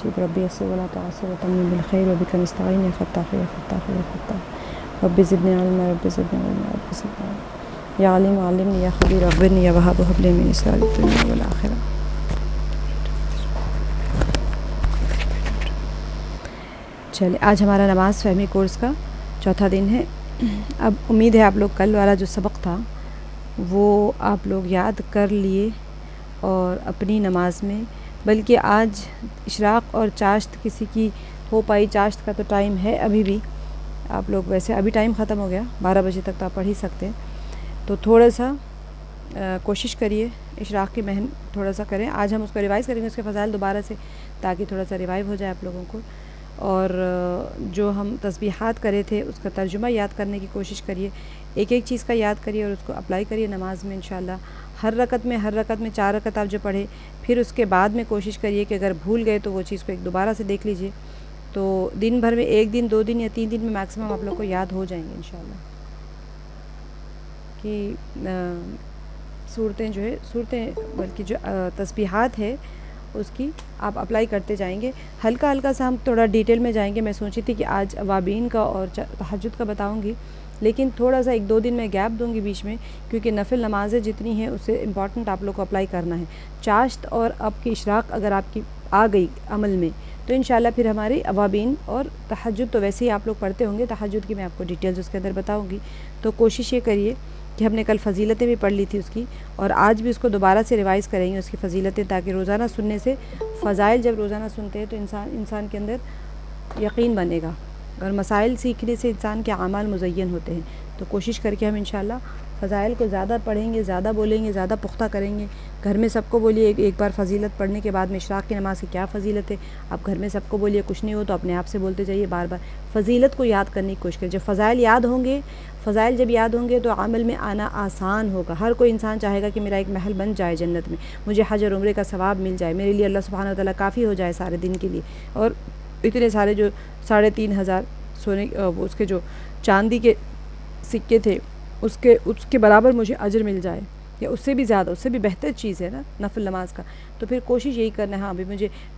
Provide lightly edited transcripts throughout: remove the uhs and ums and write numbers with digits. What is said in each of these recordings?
نسيب ربي يسر ولا تعسر وتمني بالخير وبك نستعين يا فتاح يا فتاح يا فتاح رب زدني علما رب زدني علما رب زدني علما يا عليم علمني يا خبير أخبرني يا وهاب هب لي من إسرار الدنيا والآخرة. چلیے آج ہمارا نماز فہمی کورس کا چوتھا دن ہے. اب امید ہے آپ لوگ کل والا جو سبق تھا وہ آپ لوگ یاد کر لیے اور اپنی نماز میں، بلکہ آج اشراق اور چاشت کسی کی ہو پائی. چاشت کا تو ٹائم ہے ابھی بھی، آپ لوگ ویسے ابھی ٹائم ختم ہو گیا 12 بجے تک تو آپ پڑھ ہی سکتے ہیں. تو تھوڑا سا کوشش کریے اشراق کی مہن تھوڑا سا کریں. آج ہم اس کو ریوائز کریں گے اس کے فضائل دوبارہ سے، تاکہ تھوڑا سا ریوائو ہو جائے آپ لوگوں کو. اور جو ہم تسبیحات کرے تھے اس کا ترجمہ یاد کرنے کی کوشش کریے. ایک ایک چیز کا یاد کریے اور اس کو اپلائی کریے نماز میں انشاءاللہ. ہر رکعت میں 4 رکعت آپ جو پڑھے، پھر اس کے بعد میں کوشش کریے کہ اگر بھول گئے تو وہ چیز کو ایک دوبارہ سے دیکھ لیجئے. تو دن بھر میں 1 دن 2 دن یا 3 دن میں میکسیمم آپ لوگ کو یاد ہو جائیں گے انشاءاللہ. کہ صورتیں بلکہ جو تسبیحات ہے اس کی آپ اپلائی کرتے جائیں گے. ہلکا ہلکا سا ہم تھوڑا ڈیٹیل میں جائیں گے. میں سوچی تھی کہ آج اوابین کا اور تہجد کا بتاؤں گی، لیکن تھوڑا سا 1-2 دن میں گیپ دوں گی بیچ میں، کیونکہ نفل نمازیں جتنی ہیں اس سے امپورٹنٹ آپ لوگ کو اپلائی کرنا ہے. چاشت اور اب کی اشراق اگر آپ کی آ گئی عمل میں تو انشاءاللہ پھر ہماری اوابین اور تہجد تو ویسے ہی آپ لوگ پڑھتے ہوں گے. تہجد کی میں آپ کو ڈیٹیلز اس کے اندر بتاؤں گی. تو کوشش یہ کریے کہ ہم نے کل فضیلتیں بھی پڑھ لی تھی اس کی، اور آج بھی اس کو دوبارہ سے ریوائز کریں گے اس کی فضیلتیں، تاکہ روزانہ سننے سے فضائل جب روزانہ سنتے ہیں تو انسان کے اندر یقین بنے گا. اور مسائل سیکھنے سے انسان کے اعمال مزین ہوتے ہیں. تو کوشش کر کے ہم انشاءاللہ فضائل کو زیادہ پڑھیں گے، زیادہ بولیں گے، زیادہ پختہ کریں گے. گھر میں سب کو بولیے ایک بار فضیلت پڑھنے کے بعد میں اشراق کی نماز کی کیا فضیلت ہے، آپ گھر میں سب کو بولیے. کچھ نہیں ہو تو اپنے آپ سے بولتے جائیے بار بار. فضیلت کو یاد کرنے کی کوشش کریں. جب فضائل یاد ہوں گے، فضائل جب یاد ہوں گے تو عمل میں آنا آسان ہوگا. ہر کوئی انسان چاہے گا کہ میرا ایک محل بن جائے جنت میں، مجھے حج اور عمرے کا ثواب مل جائے، میرے لیے اللہ سبحانہ و تعالیٰ کافی ہو جائے سارے دن کے لیے. اور اتنے سارے جو 3,500 سونے اس کے جو چاندی کے سکے تھے اس کے برابر مجھے اجر مل جائے، یا اس سے بھی زیادہ، اس سے بھی بہتر چیز ہے نا نفل نماز کا. تو پھر کوشش یہی کرنا ہے، ہاں بھی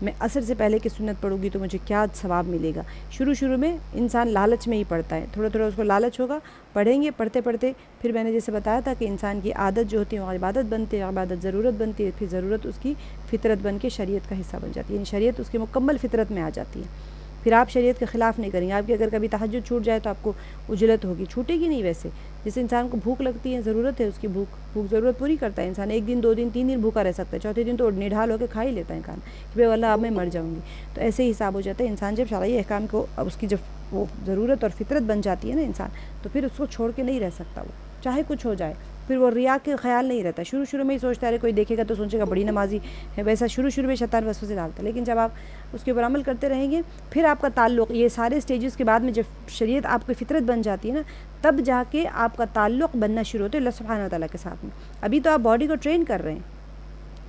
میں عصر سے پہلے کی سنت پڑھوں گی تو مجھے کیا ثواب ملے گا. شروع میں انسان لالچ میں ہی پڑھتا ہے، تھوڑا تھوڑا اس کو لالچ ہوگا، پڑھیں گے پڑھتے پھر میں نے جیسے بتایا تھا کہ انسان کی عادت جو ہوتی ہے وہ عبادت بنتی ہے، عبادت ضرورت بنتی ہے، پھر ضرورت اس کی فطرت بن کے شریعت کا حصہ بن جاتی ہے. یعنی شریعت اس کی مکمل فطرت میں آ جاتی ہے. پھر آپ شریعت کے خلاف نہیں کریں گے. آپ کی اگر کبھی تہجد چھوٹ جائے تو آپ کو اجلت ہوگی، چھوٹے گی نہیں. ویسے جس انسان کو بھوک لگتی ہے، ضرورت ہے اس کی بھوک ضرورت پوری کرتا ہے انسان. 1 دن 2 دن 3 دن بھوکا رہ سکتا ہے، چوتھے دن تو نڈھال ہو کے کھا ہی لیتا ہے کھانا کہ بھائی اللہ اب میں مر جاؤں گی. تو ایسے ہی حساب ہو جاتا ہے. انسان جب شرعی احکام کو اب اس کی جب وہ ضرورت اور فطرت بن جاتی ہے نا انسان، تو پھر اس کو چھوڑ کے نہیں رہ سکتا. وہ چاہے کچھ ہو جائے، پھر وہ ریا کے خیال نہیں رہتا. شروع میں ہی سوچتا ہے کوئی دیکھے گا تو سوچے گا بڑی نمازی ہے، ویسا شروع میں شیطان وسوسے ڈالتا ہے. لیکن جب آپ اس کے اوپر عمل کرتے رہیں گے، پھر آپ کا تعلق یہ سارے سٹیجز کے بعد میں جب شریعت آپ کی فطرت بن جاتی ہے نا، تب جا کے آپ کا تعلق بننا شروع ہوتا ہے اللہ سبحانہ و تعالیٰ کے ساتھ میں. ابھی تو آپ باڈی کو ٹرین کر رہے ہیں،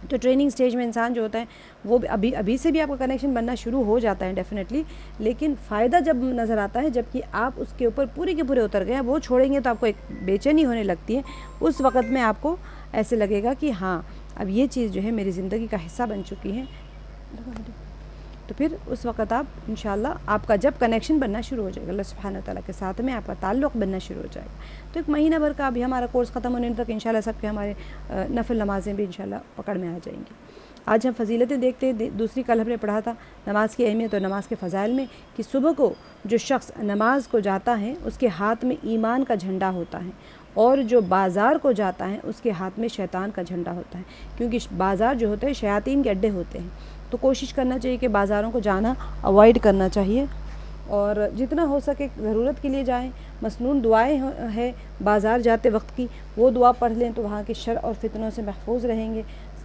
تو ٹریننگ سٹیج میں انسان جو ہوتا ہے وہ ابھی سے بھی آپ کا کنیکشن بننا شروع ہو جاتا ہے ڈیفینیٹلی. لیکن فائدہ جب نظر آتا ہے جب کہ آپ اس کے اوپر پورے کے پورے اتر گئے ہیں. وہ چھوڑیں گے تو آپ کو ایک بے چینی ہونے لگتی ہے. اس وقت میں آپ کو ایسے لگے گا کہ ہاں اب یہ چیز جو ہے میری زندگی کا حصہ بن چکی ہے. تو پھر اس وقت آپ انشاءاللہ آپ کا جب کنیکشن بننا شروع ہو جائے گا اللہ سبحانہ تعالیٰ کے ساتھ میں، آپ کا تعلق بننا شروع ہو جائے گا. تو 1 مہینہ بھر کا ابھی ہمارا کورس ختم ہونے تک انشاءاللہ سب کے ہمارے نفل نمازیں بھی انشاءاللہ پکڑ میں آ جائیں گی. آج ہم فضیلتیں دیکھتے ہیں. دوسری کل ہم نے پڑھا تھا نماز کی اہمیت اور نماز کے فضائل میں، کہ صبح کو جو شخص نماز کو جاتا ہے اس کے ہاتھ میں ایمان کا جھنڈا ہوتا ہے، اور جو بازار کو جاتا ہے اس کے ہاتھ میں شیطان کا جھنڈا ہوتا ہے. کیونکہ بازار جو ہوتے ہیں شیاطین کے اڈے ہوتے ہیں. تو کوشش کرنا چاہیے کہ بازاروں کو جانا اوائڈ کرنا چاہیے، اور جتنا ہو سکے ضرورت کے لیے جائیں. مسنون دعائیں ہیں بازار جاتے وقت کی، وہ دعا پڑھ لیں تو وہاں کے شر اور فتنوں سے محفوظ رہیں گے.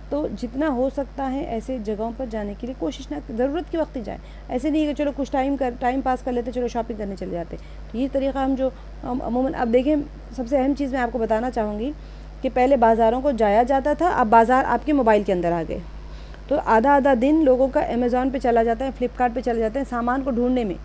تو جتنا ہو سکتا ہے ایسے جگہوں پر جانے کے لیے کوشش نہ، ضرورت کے وقت ہی جائیں. ایسے نہیں کہ چلو کچھ ٹائم پاس کر لیتے، چلو شاپنگ کرنے چلے جاتے. تو یہ طریقہ ہم جو عموماً اب دیکھیں، سب سے اہم چیز میں آپ کو بتانا چاہوں گی کہ پہلے بازاروں کو جایا جاتا تھا، اب بازار آپ کے موبائل کے اندر آ گئے. تو آدھا دن لوگوں کا امیزون پہ چلا جاتا ہے، فلپکارٹ پہ چلے جاتے ہیں سامان کو ڈھونڈنے میں.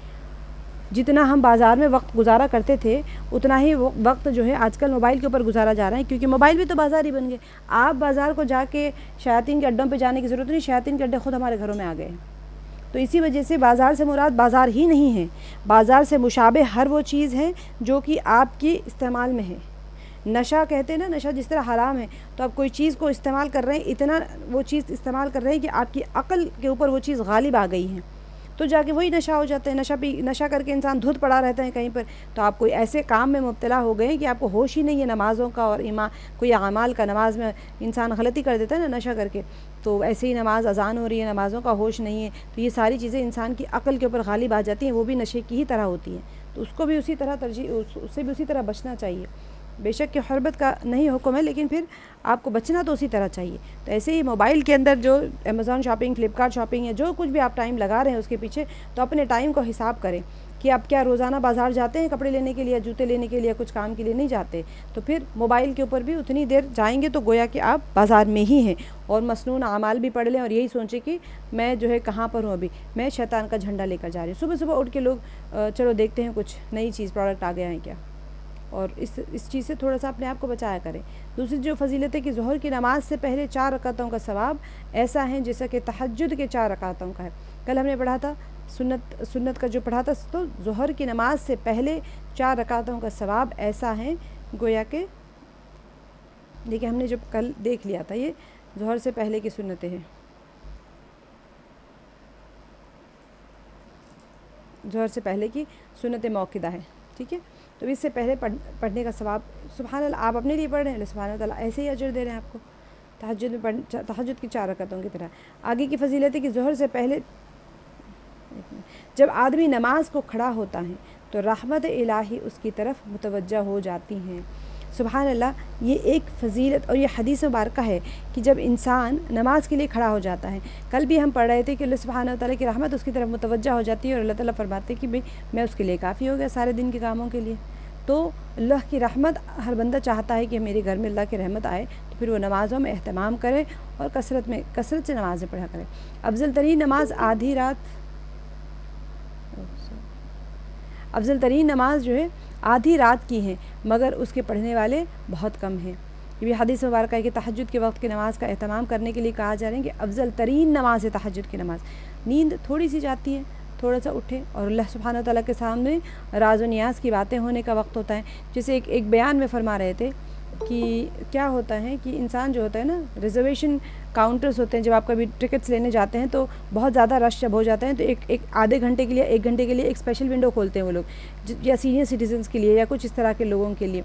جتنا ہم بازار میں وقت گزارا کرتے تھے اتنا ہی وقت جو ہے آج کل موبائل کے اوپر گزارا جا رہا ہے، کیونکہ موبائل بھی تو بازار ہی بن گئے. آپ بازار کو جا کے شیاطین کے اڈوں پہ جانے کی ضرورت نہیں، شیاطین کے اڈے خود ہمارے گھروں میں آ گئے. تو اسی وجہ سے بازار سے مراد بازار ہی نہیں ہے، بازار سے مشابہ ہر وہ چیز ہے جو کہ آپ کی استعمال میں ہے۔ نشہ کہتے ہیں نا، نشہ جس طرح حرام ہے، تو آپ کوئی چیز کو استعمال کر رہے ہیں، اتنا وہ چیز استعمال کر رہے ہیں کہ آپ کی عقل کے اوپر وہ چیز غالب آ گئی ہے، تو جا کے وہی نشہ ہو جاتا ہے۔ نشہ کر کے انسان دھت پڑا رہتا ہے کہیں پر، تو آپ کوئی ایسے کام میں مبتلا ہو گئے کہ آپ کو ہوش ہی نہیں ہے نمازوں کا اور کوئی اعمال کا۔ نماز میں انسان غلطی کر دیتا ہے نا نشہ کر کے، تو ایسے ہی نماز اذان ہو رہی ہے، نمازوں کا ہوش نہیں ہے، تو یہ ساری چیزیں انسان کی عقل کے اوپر غالب آ جاتی ہیں، وہ بھی نشے کی ہی طرح ہوتی ہیں، تو اس کو بھی اسی طرح اس سے بھی اسی طرح بچنا چاہیے۔ بے شک کہ حرمت کا نہیں حکم ہے، لیکن پھر آپ کو بچنا تو اسی طرح چاہیے۔ تو ایسے ہی موبائل کے اندر جو امیزون شاپنگ، فلپکارٹ شاپنگ ہے، جو کچھ بھی آپ ٹائم لگا رہے ہیں اس کے پیچھے، تو اپنے ٹائم کو حساب کریں کہ آپ کیا روزانہ بازار جاتے ہیں کپڑے لینے کے لیے، جوتے لینے کے لیے، کچھ کام کے لیے نہیں جاتے، تو پھر موبائل کے اوپر بھی اتنی دیر جائیں گے تو گویا کہ آپ بازار میں ہی ہیں، اور مسنون اعمال بھی پڑھ لیں اور یہی سوچیں کہ میں جو ہے کہاں پر ہوں، ابھی میں شیطان کا جھنڈا لے کر جا رہی ہوں۔ صبح صبح اٹھ کے لوگ چلو دیکھتے ہیں کچھ نئی چیز پروڈکٹ آ گیا ہے کیا، اور اس چیز سے تھوڑا سا اپنے آپ کو بچایا کریں۔ دوسری جو فضیلت ہے کہ ظہر کی نماز سے پہلے 4 رکعتوں کا ثواب ایسا ہے جیسا کہ تہجد کے 4 رکعتوں کا ہے۔ کل ہم نے پڑھا تھا سنت کا جو پڑھا تھا، تو ظہر کی نماز سے پہلے 4 رکعتوں کا ثواب ایسا ہے گویا کہ دیکھیں ہم نے جو کل دیکھ لیا تھا، یہ ظہر سے پہلے کی سنتیں ہیں، ظہر سے پہلے کی سنت موقدہ ہے، ٹھیک ہے، تو اس سے پہلے پڑھنے کا ثواب سبحان اللہ آپ اپنے لیے پڑھ رہے ہیں، اللہ سبحانہ تعالیٰ ایسے ہی اجر دے رہے ہیں آپ کو تہجد کی 4 رکعتوں کی طرح۔ آگے کی فضیلت ہے کہ ظہر سے پہلے جب آدمی نماز کو کھڑا ہوتا ہے تو رحمت الہی اس کی طرف متوجہ ہو جاتی ہیں۔ سبحان اللہ، یہ ایک فضیلت اور یہ حدیث مبارکہ ہے کہ جب انسان نماز کے لیے کھڑا ہو جاتا ہے، کل بھی ہم پڑھ رہے تھے کہ اللہ سبحانہ تعالیٰ کی رحمت اس کی طرف متوجہ ہو جاتی ہے، اور اللہ تعالیٰ فرماتے ہیں کہ میں اس کے لیے کافی ہو گیا سارے دن کے کاموں کے لیے۔ تو اللہ کی رحمت، ہر بندہ چاہتا ہے کہ میرے گھر میں اللہ کی رحمت آئے، تو پھر وہ نمازوں میں اہتمام کرے اور کثرت سے نمازیں پڑھا کرے۔ افضل ترین نماز جو ہے آدھی رات کی ہے، مگر اس کے پڑھنے والے بہت کم ہیں۔ یہ بھی حدیث مبارکہ ہے کہ تہجد کے وقت کی نماز کا اہتمام کرنے کے لیے کہا جا رہا ہے کہ افضل ترین نماز ہے تہجد کی نماز۔ نیند تھوڑی سی جاتی ہے، تھوڑا سا اٹھے اور اللہ سبحانہ تعالیٰ کے سامنے راز و نیاز کی باتیں ہونے کا وقت ہوتا ہے۔ جیسے ایک بیان میں فرما رہے تھے کہ کیا ہوتا ہے کہ انسان جو ہوتا ہے نا، ریزرویشن کاؤنٹرز ہوتے ہیں، جب آپ کبھی ٹکٹس لینے جاتے ہیں تو بہت زیادہ رش جب ہو جاتا ہے تو ایک آدھے گھنٹے کے لیے 1 گھنٹے کے لیے ایک اسپیشل ونڈو کھولتے ہیں وہ لوگ، یا سینئر سٹیزنس کے لیے یا کچھ اس طرح کے لوگوں کے لیے۔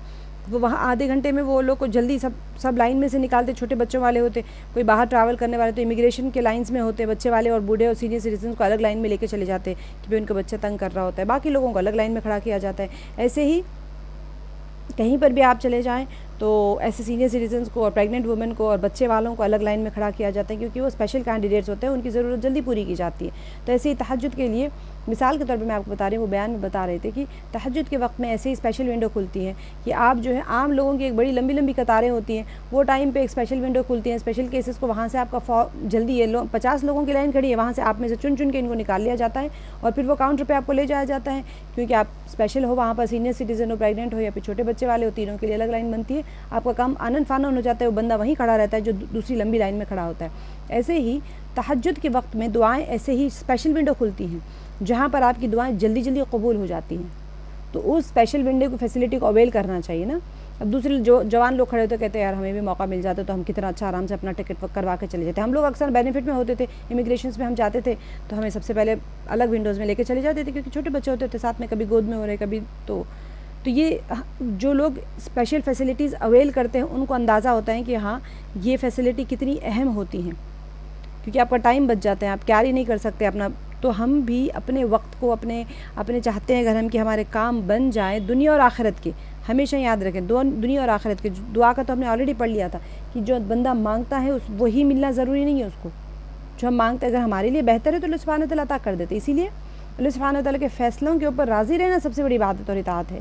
وہ وہاں آدھے گھنٹے میں وہ لوگ کو جلدی سب لائن میں سے نکالتے، چھوٹے بچوں والے ہوتے، کوئی باہر ٹریول کرنے والے تو امیگریشن کے لائنز میں ہوتے، بچے والے اور بوڑھے اور سینئر سٹیزنس کو الگ لائن میں لے کے چلے جاتے کہ بھئی ان کا بچہ تنگ کر رہا ہوتا ہے، باقی لوگوں کو الگ لائن میں کھڑا کیا جاتا ہے۔ ایسے ہی کہیں پر بھی آپ چلے جائیں تو ایسے سینئر سٹیزنس کو اور پریگننٹ وومن کو اور بچے والوں کو الگ لائن میں کھڑا کیا جاتا ہے، کیونکہ وہ اسپیشل کینڈیڈیٹس ہوتے ہیں، ان کی ضرورت جلدی پوری کی جاتی ہے۔ تو ایسے ہی تہجد کے لیے مثال کے طور پہ میں آپ کو بتا رہی ہوں، وہ بیان میں بتا رہے تھے کہ تہجد کے وقت میں ایسے ہی اسپیشل ونڈو کھلتی ہے کہ آپ جو ہے عام لوگوں کی ایک بڑی لمبی لمبی قطاریں ہوتی ہیں، وہ ٹائم پہ ایک اسپیشل ونڈو کھلتی ہیں، اسپیشل کیسز کو وہاں سے آپ کا جلدی 50 لوگوں کی لائن کھڑی ہے، وہاں سے آپ میں سے چن کے ان کو نکال لیا جاتا ہے اور پھر وہ کاؤنٹر پہ آپ کو لے جایا جاتا ہے، کیونکہ آپ اسپیشل ہو، وہاں پر سینئر سٹیزن ہو، پریگننٹ ہو یا پھر چھوٹے بچے والے ہو، تینوں کے لیے الگ لائن بنتی ہے۔ آپ کا کام آنن فانن ہو جاتا ہے، وہ بندہ وہیں کھڑا رہتا ہے جو دوسری لمبی لائن میں کھڑا ہوتا ہے۔ ایسے ہی تہجد کے وقت میں دعائیں ایسے ہی اسپیشل ونڈو کھلتی ہیں جہاں پر آپ کی دعائیں جلدی جلدی قبول ہو جاتی ہیں، تو اس اسپیشل ونڈو کی فیسلٹی کو اویل کرنا چاہیے نا۔ اب دوسرے جو جوان لوگ کھڑے ہوتے کہتے ہیں یار ہمیں بھی موقع مل جاتا تو ہم کتنا اچھا آرام سے اپنا ٹکٹ کروا کے چلے جاتے ہیں۔ ہم لوگ اکثر بینیفٹ میں ہوتے تھے، امیگریشنس میں ہم جاتے تھے تو ہمیں سب سے پہلے الگ ونڈوز میں لے کے چلے جاتے تھے، کیونکہ چھوٹے بچے ہوتے تھے ساتھ میں، کبھی گود میں ہو رہے کبھی تو یہ جو لوگ اسپیشل فیسلٹیز اویل کرتے ہیں ان کو اندازہ ہوتا ہے کہ ہاں یہ فیسلٹی کتنی اہم ہوتی ہیں، کیونکہ آپ کا ٹائم بچ جاتا ہے، آپ کیری نہیں کر سکتے اپنا۔ تو ہم بھی اپنے وقت کو اپنے چاہتے ہیں اگر ہم کہ ہمارے کام بن جائیں دنیا اور آخرت کے، ہمیشہ یاد رکھیں دنیا اور آخرت کے۔ دعا کا تو ہم نے آلریڈی پڑھ لیا تھا کہ جو بندہ مانگتا ہے وہی ملنا ضروری نہیں ہے اس کو، جو ہم مانگتے اگر ہمارے لیے بہتر ہے تو اللہ سبحانہ تعالیٰ عطا کر دیتے۔ اسی لیے اللہ سبحانہ تعالیٰ کے فیصلوں کے اوپر راضی رہنا سب سے بڑی عبادت اور اطاعت ہے۔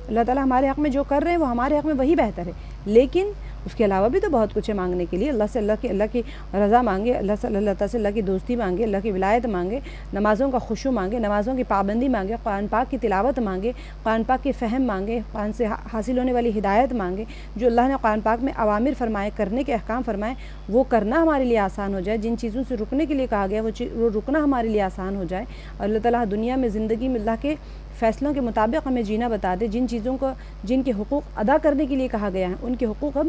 اللہ تعالیٰ ہمارے حق میں جو کر رہے ہیں وہ ہمارے حق میں وہی بہتر ہے، لیکن اس کے علاوہ بھی تو بہت کچھ ہے مانگنے کے لیے. اللہ کی رضا مانگے, اللہ تعالیٰ سے اللہ کی دوستی مانگے, اللہ کی ولایت مانگے, نمازوں کا خشوع مانگے, نمازوں کی پابندی مانگے, قرآن پاک کی تلاوت مانگے, قرآن پاک کے فہم مانگے, قرآن سے حاصل ہونے والی ہدایت مانگے. جو اللہ نے قرآن پاک میں اوامر فرمائے, کرنے کے احکام فرمائے, وہ کرنا ہمارے لیے آسان ہو جائے. جن چیزوں سے رکنے کے لیے کہا گیا وہ رکنا ہمارے لیے آسان ہو جائے. اور اللہ تعالیٰ دنیا میں زندگی میں اللہ کے فیصلوں کے مطابق ہمیں جینا بتا دے. جن کے حقوق ادا کرنے کے لیے کہا گیا ہے, ان کے حقوق ہم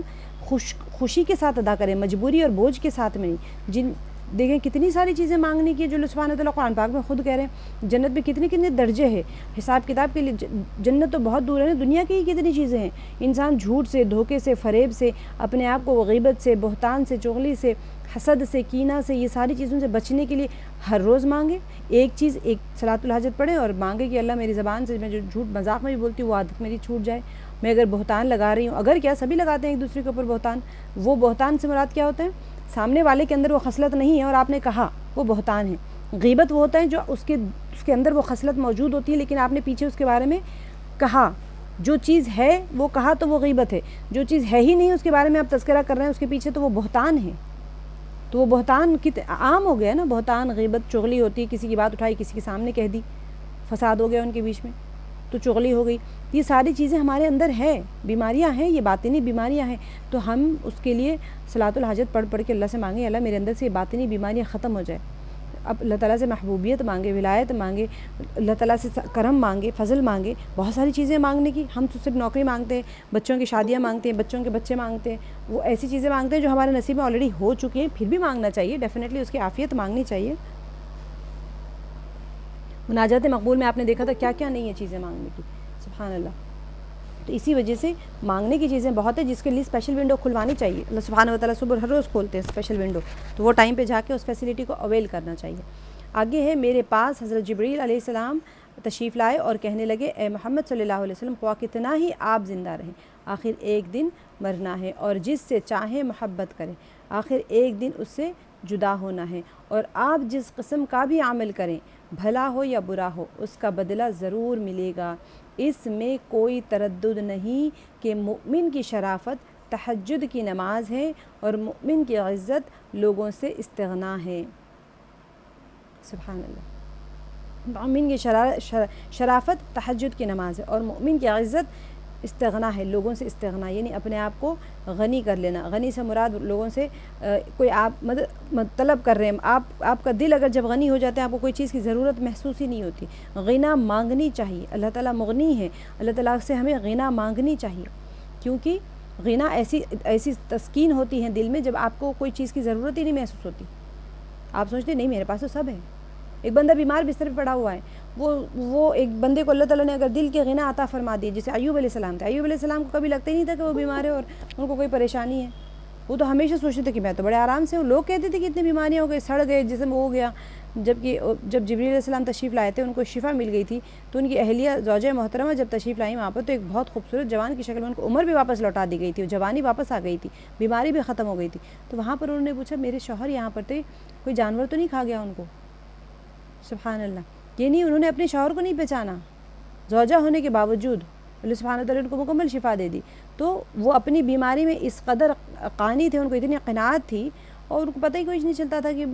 خوشی کے ساتھ ادا کریں, مجبوری اور بوجھ کے ساتھ میں نہیں. دیکھیں کتنی ساری چیزیں مانگنے کی جو اللہ سبحانہ وتعالیٰ قرآن پاک میں خود کہہ رہے ہیں. جنت میں کتنے درجے ہیں, حساب کتاب کے لیے جنت تو بہت دور ہے نا. دنیا کی ہی کتنی چیزیں ہیں. انسان جھوٹ سے, دھوکے سے, فریب سے, اپنے آپ کو غیبت سے, بہتان سے, چغلی سے, حسد سے, کینہ سے, یہ ساری چیزوں سے بچنے کے لیے ہر روز مانگے. ایک صلاۃ الحاجت پڑھیں اور مانگے کہ اللہ میری زبان سے میں جو جھوٹ مذاق میں بھی بولتی ہوں وہ عادت میری چھوٹ جائے. میں اگر بہتان لگا رہی ہوں, اگر کیا سبھی لگاتے ہیں ایک دوسرے کے اوپر بہتان, وہ بہتان سے مراد کیا ہوتا ہے؟ سامنے والے کے اندر وہ خصلت نہیں ہے اور آپ نے کہا, وہ بہتان ہے. غیبت وہ ہوتا ہے جو اس کے اندر وہ خصلت موجود ہوتی ہے لیکن آپ نے پیچھے اس کے بارے میں کہا. جو چیز ہے وہ کہا تو وہ غیبت ہے. جو چیز ہے ہی نہیں اس کے بارے میں آپ تذکرہ کر رہے ہیں اس کے پیچھے, تو وہ بہتان ہے. تو وہ بہتان عام ہو گیا نا. بہتان, غیبت, چغلی ہوتی ہے. کسی کی بات اٹھائی, کسی کے سامنے کہہ دی, فساد ہو گیا ان کے بیچ میں, تو چغلی ہو گئی. یہ ساری چیزیں ہمارے اندر ہے, بیماریاں ہیں, یہ باطنی بیماریاں ہیں. تو ہم اس کے لیے صلاۃ الحاجت پڑھ کے اللہ سے مانگیں, اللہ میرے اندر سے یہ باطنی بیماریاں ختم ہو جائے. اب اللہ تعالیٰ سے محبوبیت مانگے, ولایت مانگے, اللہ تعالیٰ سے کرم مانگے, فضل مانگے. بہت ساری چیزیں مانگنے کی. ہم تو صرف نوکری مانگتے ہیں, بچوں کی شادیاں مانگتے ہیں, بچوں کے بچے مانگتے ہیں. وہ ایسی چیزیں مانگتے ہیں جو ہمارے نصیب میں آلریڈی ہو چکی ہیں. پھر بھی مانگنا چاہیے, ڈیفینیٹلی اس کی عافیت مانگنی چاہیے. مناجات مقبول میں آپ نے دیکھا تھا کیا کیا نہیں ہے چیزیں مانگنے کی. سبحان اللہ. تو اسی وجہ سے مانگنے کی چیزیں بہت ہیں جس کے لیے اسپیشل ونڈو کھلوانی چاہیے. اللہ سبحانہ و تعالیٰ صبح ہر روز کھولتے ہیں اسپیشل ونڈو, تو وہ ٹائم پہ جا کے اس فیسلٹی کو اویل کرنا چاہیے. آگے ہے, میرے پاس حضرت جبریل علیہ السلام تشریف لائے اور کہنے لگے, اے محمد صلی اللہ علیہ وسلم, خواہ کتنا ہی آپ زندہ رہیں, آخر ایک دن مرنا ہے, اور جس سے چاہیں محبت کریں, آخر ایک دن اس سے جدا ہونا ہے. اور آپ جس قسم کا بھی عمل کریں, بھلا ہو یا برا ہو, اس کا بدلہ ضرور ملے گا. اس میں کوئی تردد نہیں کہ مومن کی شرافت تہجد کی نماز ہے اور مومن کی عزت لوگوں سے استغنا ہے. سبحان اللہ. مومن کی شرافت تہجد کی نماز ہے اور مومن کی عزت استغنا ہے, لوگوں سے استغنا, یعنی اپنے آپ کو غنی کر لینا. غنی سے مراد لوگوں سے کوئی آپ مدد طلب کر رہے ہیں, آپ کا دل اگر جب غنی ہو جاتا ہے آپ کو کوئی چیز کی ضرورت محسوس ہی نہیں ہوتی. غنا مانگنی چاہیے. اللہ تعالیٰ مغنی ہے, اللہ تعالیٰ سے ہمیں غنا مانگنی چاہیے, کیونکہ غنا ایسی تسکین ہوتی ہے دل میں جب آپ کو کوئی چیز کی ضرورت ہی نہیں محسوس ہوتی. آپ سوچتے نہیں میرے پاس تو سب ہے. ایک بندہ بیمار بستر پہ پڑا ہوا ہے, وہ ایک بندے کو اللہ تعالیٰ نے اگر دل کے غنا عطا فرما دی, جیسے ایوب علیہ السلام تھے. ایوب علیہ السلام کو کبھی لگتا ہی نہیں تھا کہ وہ بیمار ہے اور ان کو کوئی پریشانی ہے. وہ تو ہمیشہ سوچتے تھے کہ میں تو بڑے آرام سے ہوں. لوگ کہتے تھے کہ اتنی بیماریاں ہو گئی, سڑ گئے, جسم ہو گیا. جب جبریل علیہ السلام تشریف لائے تھے ان کو شفا مل گئی تھی, تو ان کی اہلیہ زوجہ محترمہ جب تشریف لائیں وہاں پر, تو ایک بہت خوبصورت جوان کی شکل میں ان کو عمر بھی واپس لوٹا دی گئی تھی, جوانی واپس آ گئی تھی, بیماری بھی ختم ہو گئی تھی. تو وہاں پر انہوں نے پوچھا, میرے شوہر یہاں پر تھے, کوئی جانور تو نہیں کھا گیا ان کو؟ سبحان اللہ. یہ نہیں, انہوں نے اپنے شوہر کو نہیں پہچانا, زوجہ ہونے کے باوجود اللہ سبحانہ وتعالیٰ نے ان کو مکمل شفا دے دی. تو وہ اپنی بیماری میں اس قدر قانی تھے, ان کو اتنی قناعت تھی, اور ان کو پتہ ہی کچھ نہیں چلتا تھا کہ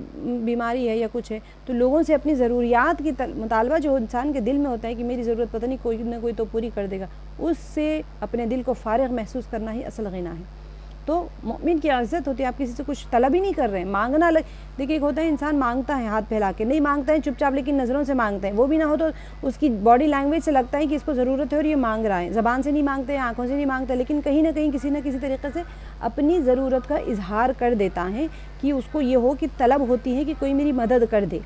بیماری ہے یا کچھ ہے. تو لوگوں سے اپنی ضروریات کی مطالبہ جو انسان کے دل میں ہوتا ہے کہ میری ضرورت پتہ نہیں کوئی نہ کوئی تو پوری کر دے گا, اس سے اپنے دل کو فارغ محسوس کرنا ہی اصل غنا ہے. تو مومن کی عزت ہوتی ہے, آپ کسی سے کچھ طلب ہی نہیں کر رہے ہیں. مانگنا دیکھیے, ایک ہوتا ہے انسان مانگتا ہے ہاتھ پھیلا کے, نہیں مانگتا ہے چپ چاپ لیکن نظروں سے مانگتے ہیں. وہ بھی نہ ہو تو اس کی باڈی لینگویج سے لگتا ہے کہ اس کو ضرورت ہے اور یہ مانگ رہا ہے. زبان سے نہیں مانگتے, آنکھوں سے نہیں مانگتے, لیکن کہیں نہ کہیں کسی نہ کسی طریقے سے اپنی ضرورت کا اظہار کر دیتا ہے کہ اس کو یہ ہو کہ طلب ہوتی ہے کہ کوئی میری مدد کر دے.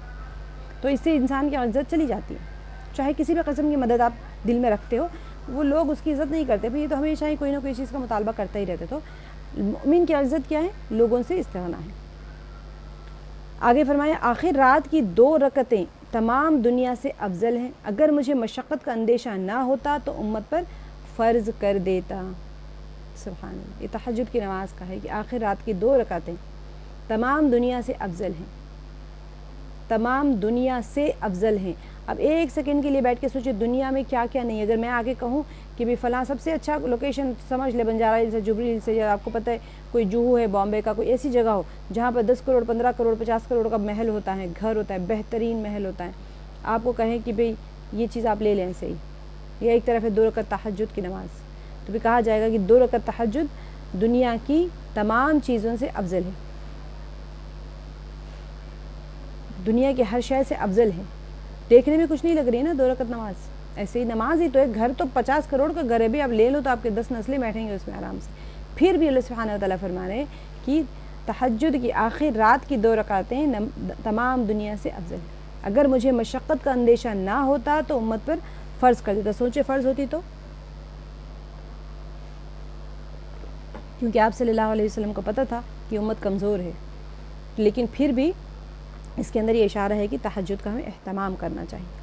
تو اس سے انسان کی عزت چلی جاتی ہے. چاہے کسی بھی قسم کی مدد آپ دل میں رکھتے ہو, وہ لوگ اس کی عزت نہیں کرتے. پھر یہ تو ہمیشہ ہی کوئی نہ کوئی چیز کا مطالبہ کرتا ہی رہتے. تو مومن کی عزت کیا ہے؟ لوگوں سے استغنا ہے. آگے فرمایا, آخر رات کی 2 رکعتیں تمام دنیا سے افضل ہیں. اگر مجھے مشقت کا اندیشہ نہ ہوتا تو امت پر فرض کر دیتا. سبحان اللہ. یہ تہجد کی نماز کا ہے کہ آخر رات کی 2 رکعتیں تمام دنیا سے افضل ہیں. تمام دنیا سے افضل ہیں۔ اب ایک سیکنڈ کے لیے بیٹھ کے سوچے دنیا میں کیا کیا نہیں ہے۔ اگر میں آگے کہوں کہ بھی فلاں سب سے اچھا لوکیشن سمجھ لے بنجارہ ہل سے، جوبلی ہل سے، یا آپ کو پتہ ہے کوئی جوہو ہے بامبے کا، کوئی ایسی جگہ ہو جہاں پر 10 کروڑ 15 کروڑ 50 کروڑ کا محل ہوتا ہے، گھر ہوتا ہے، بہترین محل ہوتا ہے، آپ کو کہیں کہ بھئی یہ چیز آپ لے لیں صحیح، یا ایک طرف ہے 2 رکعت تہجد کی نماز، تو بھی کہا جائے گا کہ 2 رکعت تہجد دنیا کی تمام چیزوں سے افضل ہے، دنیا کے ہر شے سے افضل ہے۔ دیکھنے میں کچھ نہیں لگ رہی ہے نا 2 رکعت نماز، ایسے ہی نماز ہی تو ہے، گھر تو 50 کروڑ کا گھر ہے بھی، آپ لے لو تو آپ کے 10 نسلیں بیٹھیں گے اس میں آرام سے۔ پھر بھی اللہ سبحانہ وتعالیٰ فرما رہے ہیں کہ تہجد کی آخر رات کی 2 رکعتیں تمام دنیا سے افضل ہے۔ اگر مجھے مشقت کا اندیشہ نہ ہوتا تو امت پر فرض کر دیتا، سوچے فرض ہوتی تو، کیونکہ آپ صلی اللہ علیہ وسلم کو پتہ تھا کہ امت کمزور ہے، لیکن پھر بھی اس کے اندر یہ اشارہ ہے کہ تہجد کا ہمیں اہتمام کرنا چاہیے۔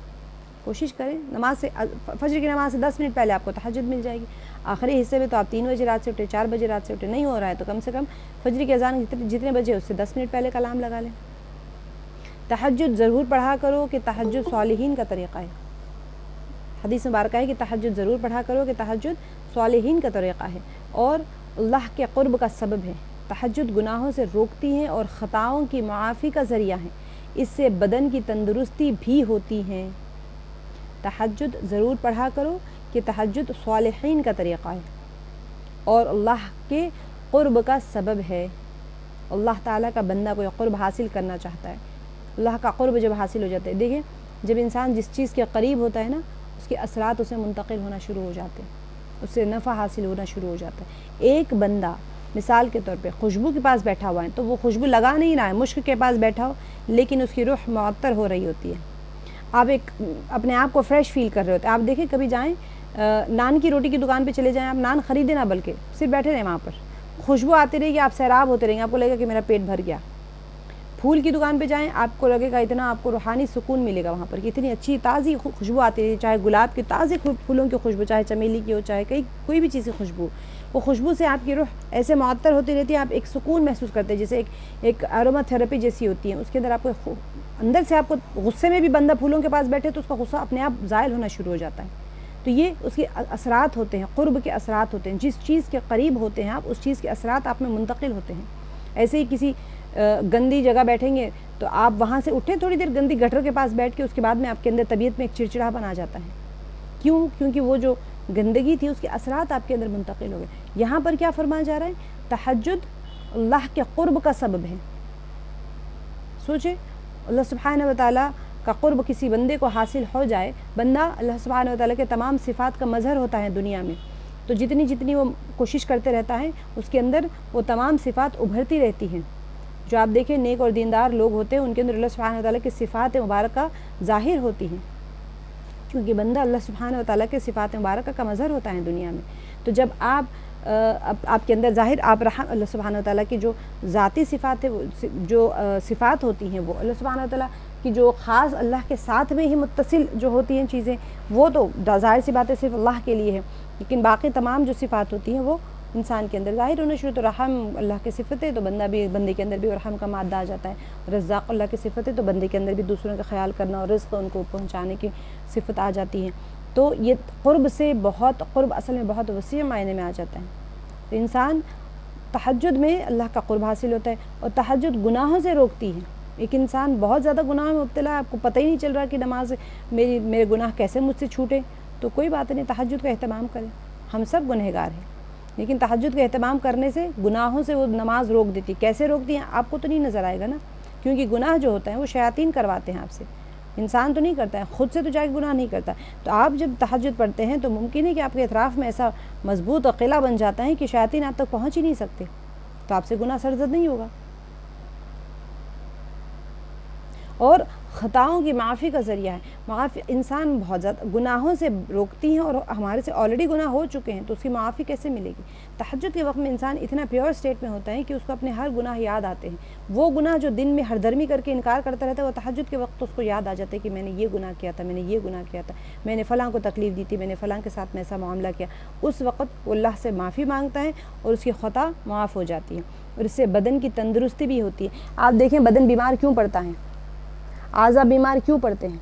کوشش کریں نماز سے، فجر کی نماز سے 10 منٹ پہلے آپ کو تہجد مل جائے گی۔ آخری حصے میں تو آپ 3 بجے رات سے اٹھے، 4 بجے رات سے اٹھے، نہیں ہو رہا ہے تو کم سے کم فجر کی اذان جتنے بجے اس سے 10 منٹ پہلے کا الارم لگا لیں۔ تہجد ضرور پڑھا کرو کہ تہجد صالحین کا طریقہ ہے، حدیث مبارکہ ہے کہ تہجد ضرور پڑھا کرو کہ تہجد صالحین کا طریقہ ہے اور اللہ کے قرب کا سبب ہے۔ تہجد گناہوں سے روکتی ہیں اور خطاؤں کی معافی کا ذریعہ ہے، اس سے بدن کی تندرستی بھی ہوتی ہے۔ تہجد ضرور پڑھا کرو کہ تہجد صالحین کا طریقہ ہے اور اللہ کے قرب کا سبب ہے۔ اللہ تعالیٰ کا بندہ کوئی قرب حاصل کرنا چاہتا ہے، اللہ کا قرب جب حاصل ہو جاتا ہے، دیکھیں جب انسان جس چیز کے قریب ہوتا ہے نا، اس کے اثرات اسے منتقل ہونا شروع ہو جاتے ہیں، اس سے نفع حاصل ہونا شروع ہو جاتا ہے۔ ایک بندہ مثال کے طور پہ خوشبو کے پاس بیٹھا ہوا ہے تو وہ خوشبو لگا نہیں رہا ہے، مشک کے پاس بیٹھا ہو لیکن اس کی روح معطر ہو رہی ہوتی ہے، آپ ایک اپنے آپ کو فریش فیل کر رہے ہوتے ہیں۔ آپ دیکھیں کبھی جائیں نان کی روٹی کی دکان پہ چلے جائیں، آپ نان خریدیں نہ بلکہ صرف بیٹھے رہیں وہاں پر، خوشبو آتی رہے گی، آپ سیراب ہوتے رہیں گے، آپ کو لگے گا کہ میرا پیٹ بھر گیا۔ پھول کی دکان پہ جائیں، آپ کو لگے گا اتنا آپ کو روحانی سکون ملے گا وہاں پر کہ اتنی اچھی تازی خوشبو آتی رہی، چاہے گلاب کی تازی پھولوں کی خوشبو، چاہے چمیلی کی ہو، چاہے کوئی بھی چیز کی خوشبو، وہ خوشبو سے آپ کی روح ایسے معطر ہوتی رہتی ہے، آپ ایک سکون محسوس کرتے ہیں، جیسے ایک اروما تھراپی جیسی ہوتی ہے، اس کے اندر آپ کو اندر سے آپ کو غصے میں بھی بندہ پھولوں کے پاس بیٹھے تو اس کا غصہ اپنے آپ زائل ہونا شروع ہو جاتا ہے۔ تو یہ اس کے اثرات ہوتے ہیں، قرب کے اثرات ہوتے ہیں، جس چیز کے قریب ہوتے ہیں آپ، اس چیز کے اثرات آپ میں منتقل ہوتے ہیں۔ ایسے ہی کسی گندی جگہ بیٹھیں گے تو آپ وہاں سے اٹھیں تھوڑی دیر گندی گٹر کے پاس بیٹھ کے، اس کے بعد میں آپ کے اندر طبیعت میں ایک چڑچڑاپن آ جاتا ہے، کیونکہ وہ جو گندگی تھی اس کے اثرات آپ کے اندر منتقل ہو گئے۔ یہاں پر کیا فرمایا جا رہا ہے؟ تہجد اللہ کے قرب کا سبب ہے۔ سوچیں اللہ سبحانہ وتعالیٰ کا قرب کسی بندے کو حاصل ہو جائے، بندہ اللہ سبحانہ وتعالیٰ کے تمام صفات کا مظہر ہوتا ہے دنیا میں، تو جتنی وہ کوشش کرتے رہتا ہے اس کے اندر وہ تمام صفات ابھرتی رہتی ہیں۔ جو آپ دیکھیں نیک اور دیندار لوگ ہوتے ہیں ان کے اندر اللہ سبحانہ وتعالیٰ کی صفات مبارکہ ظاہر ہوتی ہیں، کیونکہ بندہ اللہ سبحانہ وتعالیٰ کے صفات مبارکہ کا مظہر ہوتا ہے دنیا میں۔ تو جب آپ کے اندر ظاہر آپ اللہ سبحانہ وتعالیٰ کی جو ذاتی صفات ہے، جو صفات ہوتی ہیں، وہ اللہ سبحانہ وتعالیٰ کی جو خاص اللہ کے ساتھ میں ہی متصل جو ہوتی ہیں چیزیں، وہ تو ظاہر سی بات ہے صرف اللہ کے لیے ہے، لیکن باقی تمام جو صفات ہوتی ہیں وہ انسان کے اندر ظاہر ہونا شروع۔ تو رحم اللہ کی صفت ہے تو بندے کے اندر بھی رحم کا مادہ آ جاتا ہے، رزاق اللہ کی صفت ہے تو بندے کے اندر بھی دوسروں کا خیال کرنا اور رزق ان کو پہنچانے کی صفت آ جاتی ہے۔ تو یہ قرب سے قرب اصل میں بہت وسیع معنی میں آ جاتا ہے۔ تو انسان تہجد میں اللہ کا قرب حاصل ہوتا ہے، اور تہجد گناہوں سے روکتی ہے۔ ایک انسان بہت زیادہ گناہ میں مبتلا ہے، آپ کو پتہ ہی نہیں چل رہا کہ نماز میرے گناہ کیسے مجھ سے چھوٹے، تو کوئی بات نہیں، تہجد کا اہتمام کریں، ہم سب گنہگار ہیں، لیکن تہجد کا اہتمام کرنے سے گناہوں سے وہ نماز روک دیتی۔ کیسے روکتی ہیں آپ کو تو نہیں نظر آئے گا نا، کیونکہ گناہ جو ہوتا ہے وہ شیاطین کرواتے ہیں آپ سے، انسان تو نہیں کرتا ہے، خود سے تو جا کے گناہ نہیں کرتا۔ تو آپ جب تہجد پڑھتے ہیں تو ممکن ہے کہ آپ کے اطراف میں ایسا مضبوط اور قلعہ بن جاتا ہے کہ شیاطین آپ تک پہنچ ہی نہیں سکتے، تو آپ سے گناہ سرزد نہیں ہوگا، اور خطاؤں کی معافی کا ذریعہ ہے۔ معافی انسان بہت زیادہ گناہوں سے روکتی ہیں، اور ہمارے سے آلریڈی گناہ ہو چکے ہیں تو اس کی معافی کیسے ملے گی؟ تہجد کے وقت میں انسان اتنا پیور سٹیٹ میں ہوتا ہے کہ اس کو اپنے ہر گناہ یاد آتے ہیں، وہ گناہ جو دن میں ہر درمی کر کے انکار کرتا رہتا ہے، وہ تہجد کے وقت اس کو یاد آ جاتا ہے کہ میں نے یہ گناہ کیا تھا، میں نے یہ گناہ کیا تھا، میں نے فلاں کو تکلیف دی تھی، میں نے فلاں کے ساتھ میں ایسا معاملہ کیا۔ اس وقت وہ اللہ سے معافی مانگتا ہے اور اس کی خطا معاف ہو جاتی ہے، اور اس سے بدن کی تندرستی بھی ہوتی ہے۔ آپ دیکھیں بدن بیمار کیوں پڑتا ہے؟ اعضا بیمار کیوں پڑتے ہیں؟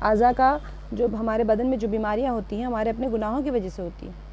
اعضا کا جو ہمارے بدن میں جو بیماریاں ہوتی ہیں ہمارے اپنے گناہوں کی وجہ سے ہوتی ہیں۔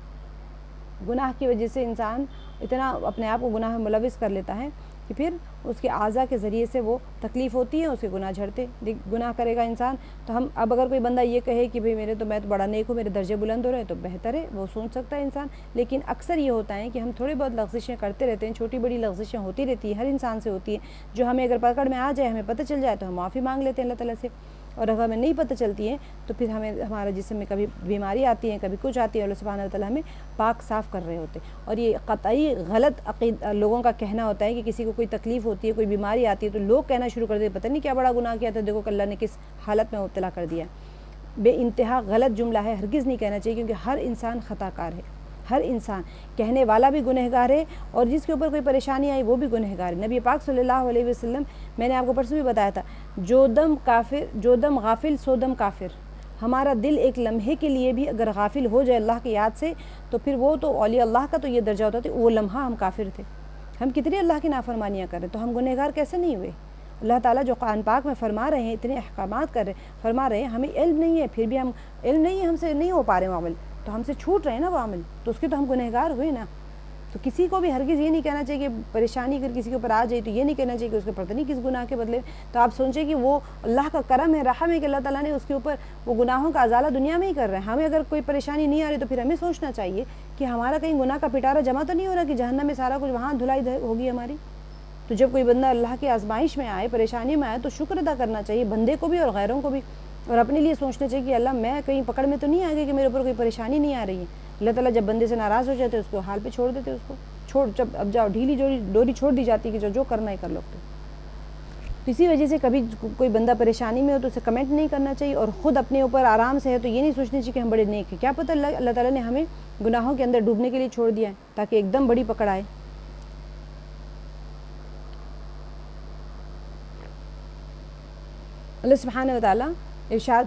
گناہ کی وجہ سے انسان اتنا اپنے آپ کو گناہ میں ملوث کر لیتا ہے کہ پھر اس کے اعضا کے ذریعے سے وہ تکلیف ہوتی ہے، اس کے گناہ جھڑتے، گناہ کرے گا انسان تو ہم اب اگر کوئی بندہ یہ کہے کہ بھئی میں تو بڑا نیک ہوں، میرے درجے بلند ہو رہے ہیں، تو بہتر ہے، وہ سوچ سکتا ہے انسان۔ لیکن اکثر یہ ہوتا ہے کہ ہم تھوڑی بہت لغزشیں کرتے رہتے ہیں، چھوٹی بڑی لغزشیں ہوتی رہتی ہیں، ہر انسان سے ہوتی ہیں، جو ہمیں اگر پکڑ میں آ جائے، ہمیں پتہ چل جائے تو ہم معافی مانگ لیتے ہیں اللہ تعالیٰ سے، اور اگر ہمیں نہیں پتہ چلتی ہے تو پھر ہمارا جسم میں کبھی بیماری آتی ہے، کبھی کچھ آتی ہے، اللہ سبحانہ وتعالیٰ ہمیں پاک صاف کر رہے ہوتے ہیں۔ اور یہ قطعی غلط لوگوں کا کہنا ہوتا ہے کہ کسی کو کوئی تکلیف ہوتی ہے، کوئی بیماری آتی ہے تو لوگ کہنا شروع کر دیتے پتہ نہیں کیا بڑا گناہ کیا تھا، دیکھو کہ اللہ نے کس حالت میں مبتلا کر دیا ہے۔ بے انتہا غلط جملہ ہے، ہرگز نہیں کہنا چاہیے، کیونکہ ہر انسان خطا کار ہے، ہر انسان، کہنے والا بھی گنہگار ہے اور جس کے اوپر کوئی پریشانی آئی وہ بھی گنہگار ہے۔ نبی پاک صلی اللہ علیہ وسلم، میں نے آپ کو پرسوں بھی بتایا تھا، جو دم غافل سو دم کافر۔ ہمارا دل ایک لمحے کے لیے بھی اگر غافل ہو جائے اللہ کی یاد سے تو پھر وہ تو اولیاء اللہ کا تو یہ درجہ ہوتا ہے، وہ لمحہ ہم کافر تھے۔ ہم کتنی اللہ کی نافرمانیاں کر رہے ہیں تو ہم گنہگار کیسے نہیں ہوئے؟ اللہ تعالیٰ جو قرآن پاک میں فرما رہے ہیں، اتنے احکامات فرما رہے ہیں، ہمیں علم نہیں ہے، پھر بھی علم نہیں ہے، ہم سے نہیں ہو پا رہے وہ عمل، تو ہم سے چھوٹ رہے ہیں نا وہ عمل، تو اس کے تو ہم گنہگار ہوئے نا۔ تو کسی کو بھی ہرگز یہ نہیں کہنا چاہیے کہ پریشانی اگر کسی کے اوپر آ جائے تو یہ نہیں کہنا چاہیے کہ اس کے پتہ نہیں کس گناہ کے بدلے، تو آپ سوچیں کہ وہ اللہ کا کرم ہے، رحم ہے کہ اللہ تعالیٰ نے اس کے اوپر وہ گناہوں کا ازالہ دنیا میں ہی کر رہے ہیں۔ ہمیں اگر کوئی پریشانی نہیں آ رہی تو پھر ہمیں سوچنا چاہیے کہ ہمارا کہیں گناہ کا پٹارا جمع تو نہیں ہو رہا کہ جہنم میں سارا کچھ وہاں دھلائی ہوگی ہماری۔ تو جب کوئی بندہ اللہ کی آزمائش میں آئے، پریشانی میں آئے، تو شکر ادا کرنا چاہیے، بندے کو بھی اور غیروں کو بھی، اور اپنے لیے سوچنا چاہیے کہ اللہ میں کہیں پکڑ میں تو نہیں آ گئی کہ میرے اوپر کوئی پریشانی نہیں آ رہی ہے۔ اللہ تعالیٰ جب بندے سے ناراض ہو جاتے اس کو حال پہ چھوڑ دیتے، اس کو اب جاؤ، ڈھیلی ڈوری چھوڑ دی جاتی ہے کہ جو کرنا ہے کر لو۔ تو اسی وجہ سے کبھی کوئی بندہ پریشانی میں ہو تو اسے کمنٹ نہیں کرنا چاہیے، اور خود اپنے اوپر آرام سے ہے تو یہ نہیں سوچنا چاہیے کہ ہم بڑے نیک ہیں، کیا پتہ اللہ تعالیٰ نے ہمیں گناہوں کے اندر ڈوبنے کے لیے چھوڑ دیا ہے تاکہ ایک دم بڑی پکڑ آئے۔ اللہ سبحانہ وتعالیٰ ارشاد،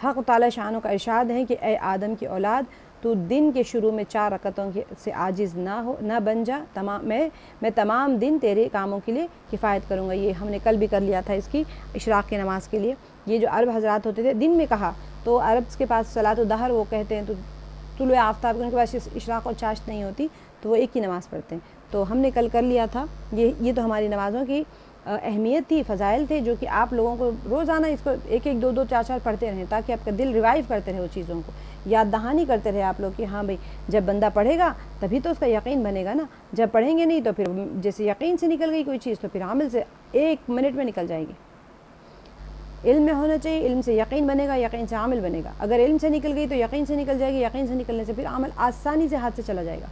حق تعالیٰ شانوں کا ارشاد ہے کہ اے آدم کی اولاد، تو دن کے شروع میں 4 رکعتوں سے عاجز نہ بن جا، میں تمام دن تیرے کاموں کے لیے کفایت کروں گا۔ یہ ہم نے کل بھی کر لیا تھا، اس کی اشراق کی نماز کے لیے۔ یہ جو عرب حضرات ہوتے تھے، دن میں کہا تو عرب کے پاس صلاۃ الظہر وہ کہتے ہیں، تو طلوع آفتاب ان کے پاس اشراق اور چاشت نہیں ہوتی تو وہ ایک ہی نماز پڑھتے ہیں۔ تو ہم نے کل کر لیا تھا، یہ تو ہماری نمازوں کی اہمیت تھی، فضائل تھے، جو کہ آپ لوگوں کو روزانہ اس کو 1-1 2-2 4-4 پڑھتے رہیں تاکہ آپ کا دل ریوائیو کرتے رہے وہ چیزوں کو، یاد دہانی کرتے رہے آپ لوگ کہ ہاں بھئی جب بندہ پڑھے گا تبھی تو اس کا یقین بنے گا نا، جب پڑھیں گے نہیں تو پھر جیسے یقین سے نکل گئی کوئی چیز تو پھر عمل سے 1 منٹ میں نکل جائے گی۔ علم میں ہونا چاہیے، علم سے یقین بنے گا، یقین سے عمل بنے گا۔ اگر علم سے نکل گئی تو یقین سے نکل جائے گی، یقین سے نکلنے سے پھر عمل آسانی سے ہاتھ سے چلا جائے گا۔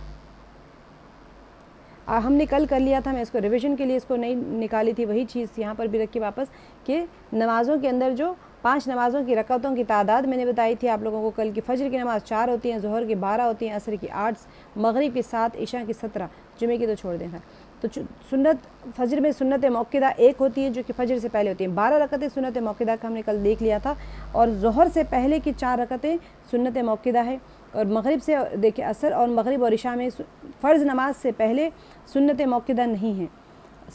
ہم نے کل کر لیا تھا، میں اس کو ریویژن کے لیے اس کو نہیں نکالی تھی، وہی چیز یہاں پر بھی رکھی واپس، کہ نمازوں کے اندر جو 5 نمازوں کی رکعتوں کی تعداد میں نے بتائی تھی آپ لوگوں کو کل، کی فجر کی نماز 4 ہوتی ہیں، ظہر کی 12 ہوتی ہیں، عصر کی 8، مغرب کی 7، عشاء کی 17، جمعے کی تو چھوڑ دیں۔ تو سنت فجر میں سنت موقدہ 1 ہوتی ہے جو کہ فجر سے پہلے ہوتی ہیں، 12 رکعتیں سنت موقدہ کا ہم نے کل دیکھ لیا تھا، اور ظہر سے پہلے کی 4 رکعتیں سنت موقدہ ہے، اور مغرب سے دیکھیں عصر اور مغرب اور عشاء میں فرض نماز سے پہلے سنت موقدہ نہیں ہے،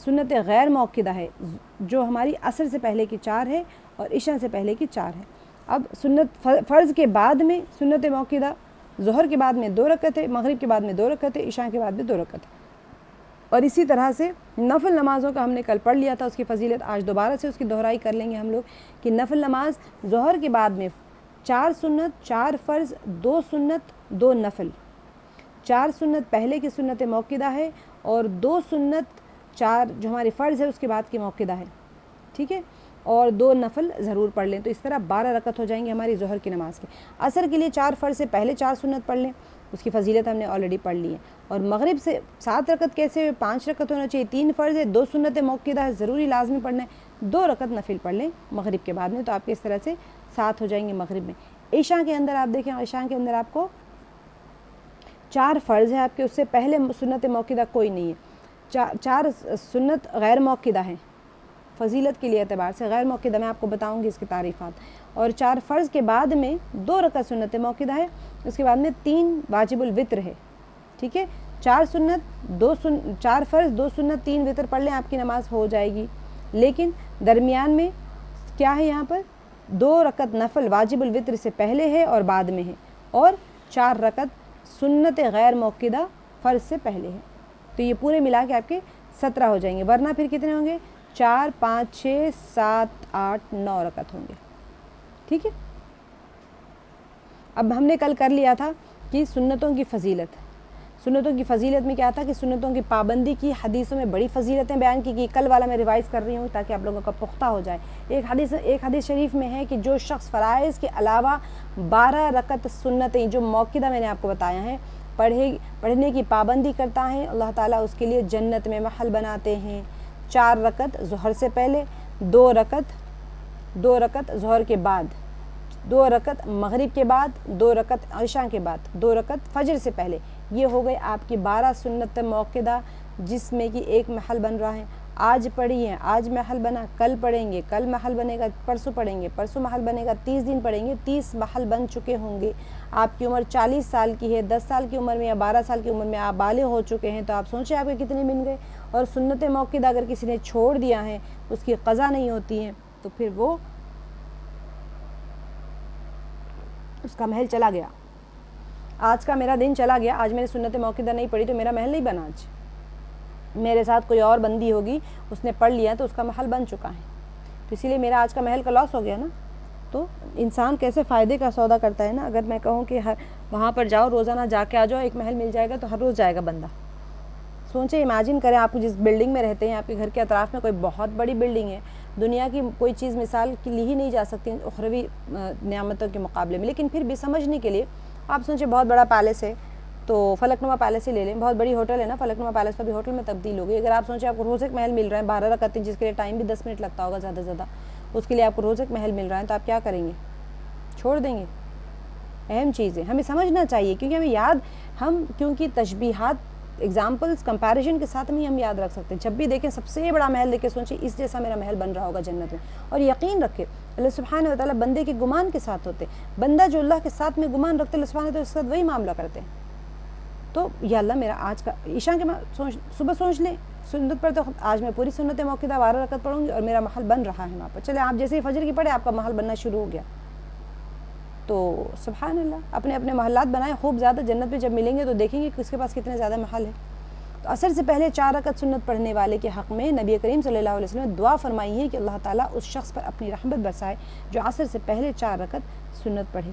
سنت غیر موقدہ ہے، جو ہماری عصر سے پہلے کی 4 ہے اور عشاء سے پہلے کی 4 ہے۔ اب سنت فرض کے بعد میں سنت موقدہ، ظہر کے بعد میں 2 رکعتیں، مغرب کے بعد میں 2 رکعتیں، عشاء کے بعد میں 2 رکعتیں، اور اسی طرح سے نفل نمازوں کا ہم نے کل پڑھ لیا تھا، اس کی فضیلت آج دوبارہ سے اس کی دہرائی کر لیں گے ہم لوگ، کہ نفل نماز ظہر کے بعد میں 4 سنت، 4 فرض، 2 سنت، 2 نفل، 4 سنت پہلے کی سنت موقدہ ہے، اور 2 سنت 4 جو ہماری فرض ہے اس کے بعد کی موقدہ ہے، ٹھیک ہے، اور 2 نفل ضرور پڑھ لیں، تو اس طرح 12 رکعت ہو جائیں گے ہماری ظہر کی نماز کے۔ عصر کے لیے 4 فرض سے پہلے 4 سنت پڑھ لیں، اس کی فضیلت ہم نے آلریڈی پڑھ لی ہے، اور مغرب سے 7 رکعت کیسے ہوئے، 5 رکعت ہونا چاہیے، 3 فرض ہے، 2 سنت موقدہ ہے، ضروری لازمی پڑھنا ہے، 2 رکعت نفل پڑھ لیں مغرب کے بعد میں، تو آپ کے اس طرح سے 7 ہو جائیں گے مغرب میں۔ عشاء کے اندر آپ دیکھیں، عشاء کے اندر آپ کو 4 فرض ہے آپ کے، اس سے پہلے سنت موقدہ کوئی نہیں ہے، 4 سنت غیر موقدہ ہیں، فضیلت کے لیے اعتبار سے غیر موقدہ میں آپ کو بتاؤں گی اس کی تعریفات، اور 4 فرض کے بعد میں 2 رکعت سنت موقدہ ہے، اس کے بعد میں 3 واجب الوتر ہے، ٹھیک ہے، 4 سنت 4 فرض 2 سنت 3 وتر پڑھ لیں، آپ کی نماز ہو جائے گی۔ لیکن درمیان میں کیا ہے یہاں پر 2 رکعت نفل واجب الوتر سے پہلے ہے اور بعد میں ہے، اور 4 رکعت سنت غیر موقدہ فرض سے پہلے ہے، تو یہ پورے ملا کے آپ کے 17 ہو جائیں گے، ورنہ پھر کتنے ہوں گے 4 5 6 7 8 9 رکعت ہوں گے، ٹھیک ہے۔ اب ہم نے کل کر لیا تھا کہ سنتوں کی فضیلت میں کیا تھا کہ سنتوں کی پابندی کی حدیثوں میں بڑی فضیلتیں بیان کی گئی، کل والا میں ریوائز کر رہی ہوں تاکہ آپ لوگوں کا پختہ ہو جائے۔ ایک حدیث شریف میں ہے کہ جو شخص فرائض کے علاوہ 12 رکعت سنتیں جو موقدہ میں نے آپ کو بتایا ہیں پڑھنے کی پابندی کرتا ہے، اللہ تعالیٰ اس کے لیے جنت میں محل بناتے ہیں۔ 4 رکعت ظہر سے پہلے، 2 رکعت ظہر کے بعد، 2 رکعت مغرب کے بعد، 2 رکعت عشاء کے بعد، 2 رکعت فجر سے پہلے، یہ ہو گئے آپ کی 12 سنت موقدہ، جس میں کہ ایک محل بن رہا ہے۔ آج پڑھی ہیں، آج محل بنا، کل پڑھیں گے، کل محل بنے گا، پرسوں پڑھیں گے، پرسوں محل بنے گا، 30 دن پڑھیں گے، 30 محل بن چکے ہوں گے۔ آپ کی عمر 40 سال کی ہے، 10 سال کی عمر میں یا 12 سال کی عمر میں آپ بالغ ہو چکے ہیں، تو آپ سوچیں آپ کے کتنے بن گئے۔ اور سنت موقدہ اگر کسی نے چھوڑ دیا ہے، اس کی قضا نہیں ہوتی ہے، تو پھر وہ اس کا محل چلا گیا۔ آج کا میرا دن چلا گیا، آج میں نے سنت موقدہ نہیں پڑھی تو میرا محل نہیں بنا۔ آج میرے ساتھ کوئی اور بندی ہوگی، اس نے پڑھ لیا تو اس کا محل بن چکا ہے، تو اسی لیے میرا آج کا محل کا لاس ہو گیا نا۔ تو انسان کیسے فائدے کا سودا کرتا ہے نا۔ اگر میں کہوں کہ وہاں پر جاؤ، روزانہ جا کے آ جاؤ، ایک محل مل جائے گا تو ہر روز جائے گا بندہ۔ سوچیں، امیجن کریں آپ جس بلڈنگ میں رہتے ہیں، آپ کے گھر کے اطراف میں کوئی بہت بڑی بلڈنگ ہے، دنیا کی کوئی چیز مثال کی لی ہی نہیں جا سکتی اخروی نعمتوں کے مقابلے میں، لیکن پھر بھی سمجھنے کے لیے آپ سوچیں بہت بڑا پیلس ہے، تو فلک نما پیلس ہی لے لیں، بہت بڑی ہوٹل ہے نا، فلک نما پیلس بھی ہوٹل میں تبدیل ہو گئی۔ اگر آپ سوچیں آپ کو روز ایک محل مل رہا ہے 12 رکعتیں، جس کے لیے ٹائم بھی 10 منٹ لگتا ہوگا زیادہ سے زیادہ، اس کے لیے آپ کو روز ایک محل مل رہا ہے، تو آپ کیا کریں گے؟ چھوڑ دیں گے؟ اہم چیز ہے، ہمیں سمجھنا چاہیے، کیونکہ کیونکہ تشبیہات ایگزامپلس کمپیریزن کے ساتھ نہیں ہم یاد رکھ سکتے۔ جب بھی دیکھیں سب سے بڑا محل دیکھیں، سوچیں اس جیسا میرا محل بن رہا ہوگا جنت میں، اور یقین رکھے اللہ سبحانہ وتعالیٰ بندے کے گمان کے ساتھ ہوتے، بندہ جو اللہ کے ساتھ میں گمان رکھتے، اللہ سبحانہ وتعالیٰ اس کے ساتھ وہی معاملہ کرتے ہیں۔ تو یا اللہ میرا آج کا عشاء کے صبح سوچ لیں سنت پر، تو آج میں پوری سنت موقدہ 12 رکعت پڑھوں گی اور میرا محل بن رہا ہے وہاں پر۔ چلے آپ جیسے ہی فجر کی پڑھے آپ کا محل بننا شروع ہو گیا، تو سبحان اللہ، اپنے اپنے محلات بنائیں خوب زیادہ، جنت میں جب ملیں گے تو دیکھیں گے کس کے پاس کتنے زیادہ محل ہے۔ تو عصر سے پہلے 4 رکعت سنت پڑھنے والے کے حق میں نبی کریم صلی اللہ علیہ وسلم نے دعا فرمائی ہے کہ اللہ تعالیٰ اس شخص پر اپنی رحمت برسائے جو عصر سے پہلے 4 رکعت سنت پڑھے۔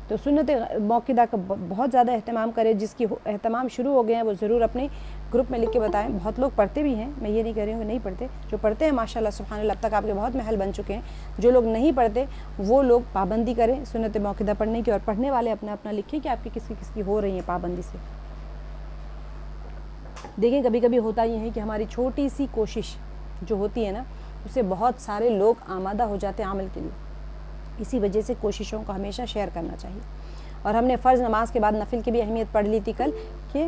تو سنت موقدہ کا بہت زیادہ اہتمام کرے، جس کی اہتمام شروع ہو گئے ہیں وہ ضرور اپنے گروپ میں لکھ کے بتائیں۔ بہت لوگ پڑھتے بھی ہیں، میں یہ نہیں کہہ رہی ہوں کہ نہیں پڑھتے، جو پڑھتے ہیں ماشاءاللہ سبحان اللہ، اب تک آپ کے بہت محل بن چکے ہیں۔ جو لوگ نہیں پڑھتے وہ لوگ پابندی کریں سنت موقدہ پڑھنے کی، اور پڑھنے والے اپنا اپنا لکھیں کہ آپ کی کس کی ہو رہی ہیں پابندی سے۔ دیکھیں کبھی کبھی ہوتا یہ ہے کہ ہماری چھوٹی سی کوشش جو ہوتی ہے نا، اسے بہت سارے لوگ آمادہ ہو جاتے ہیں عمل کے لیے، اسی وجہ سے کوششوں کو ہمیشہ شیئر کرنا چاہیے۔ اور ہم نے فرض نماز کے بعد نفل کی بھی اہمیت پڑھ لی تھی کل، کہ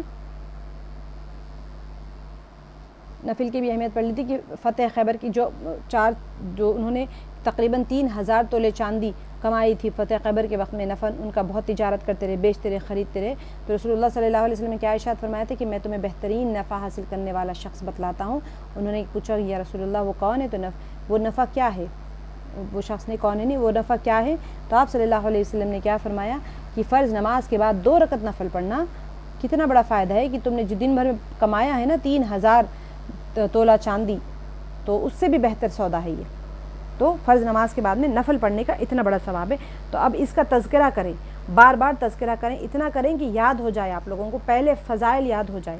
نفل کی بھی اہمیت پڑھ لی تھی کہ فتح خیبر کی جو انہوں نے تقریباً 3000 تولے چاندی کمائی تھی فتح خیبر کے وقت میں، نفل ان کا بہت تجارت کرتے رہے، بیچتے رہے، خریدتے رہے، تو رسول اللہ صلی اللہ علیہ وسلم نے کیا ارشاد فرمایا تھا کہ میں تمہیں بہترین نفع حاصل کرنے والا شخص بتلاتا ہوں۔ انہوں نے پوچھا یا رسول اللہ وہ کون ہے، تو وہ نفع کیا ہے، وہ شخص نے کون ہے نہیں وہ نفع کیا ہے، تو آپ صلی اللہ علیہ وسلم نے کیا فرمایا کہ فرض نماز کے بعد 2 رکعت نفل پڑھنا کتنا بڑا فائدہ ہے، کہ تم نے جو دن بھر میں کمایا ہے نا 3000 تولہ چاندی، تو اس سے بھی بہتر سودا ہے یہ۔ تو فرض نماز کے بعد میں نفل پڑھنے کا اتنا بڑا ثواب ہے، تو اب اس کا تذکرہ کریں، بار بار تذکرہ کریں، اتنا کریں کہ یاد ہو جائے آپ لوگوں کو، پہلے فضائل یاد ہو جائے،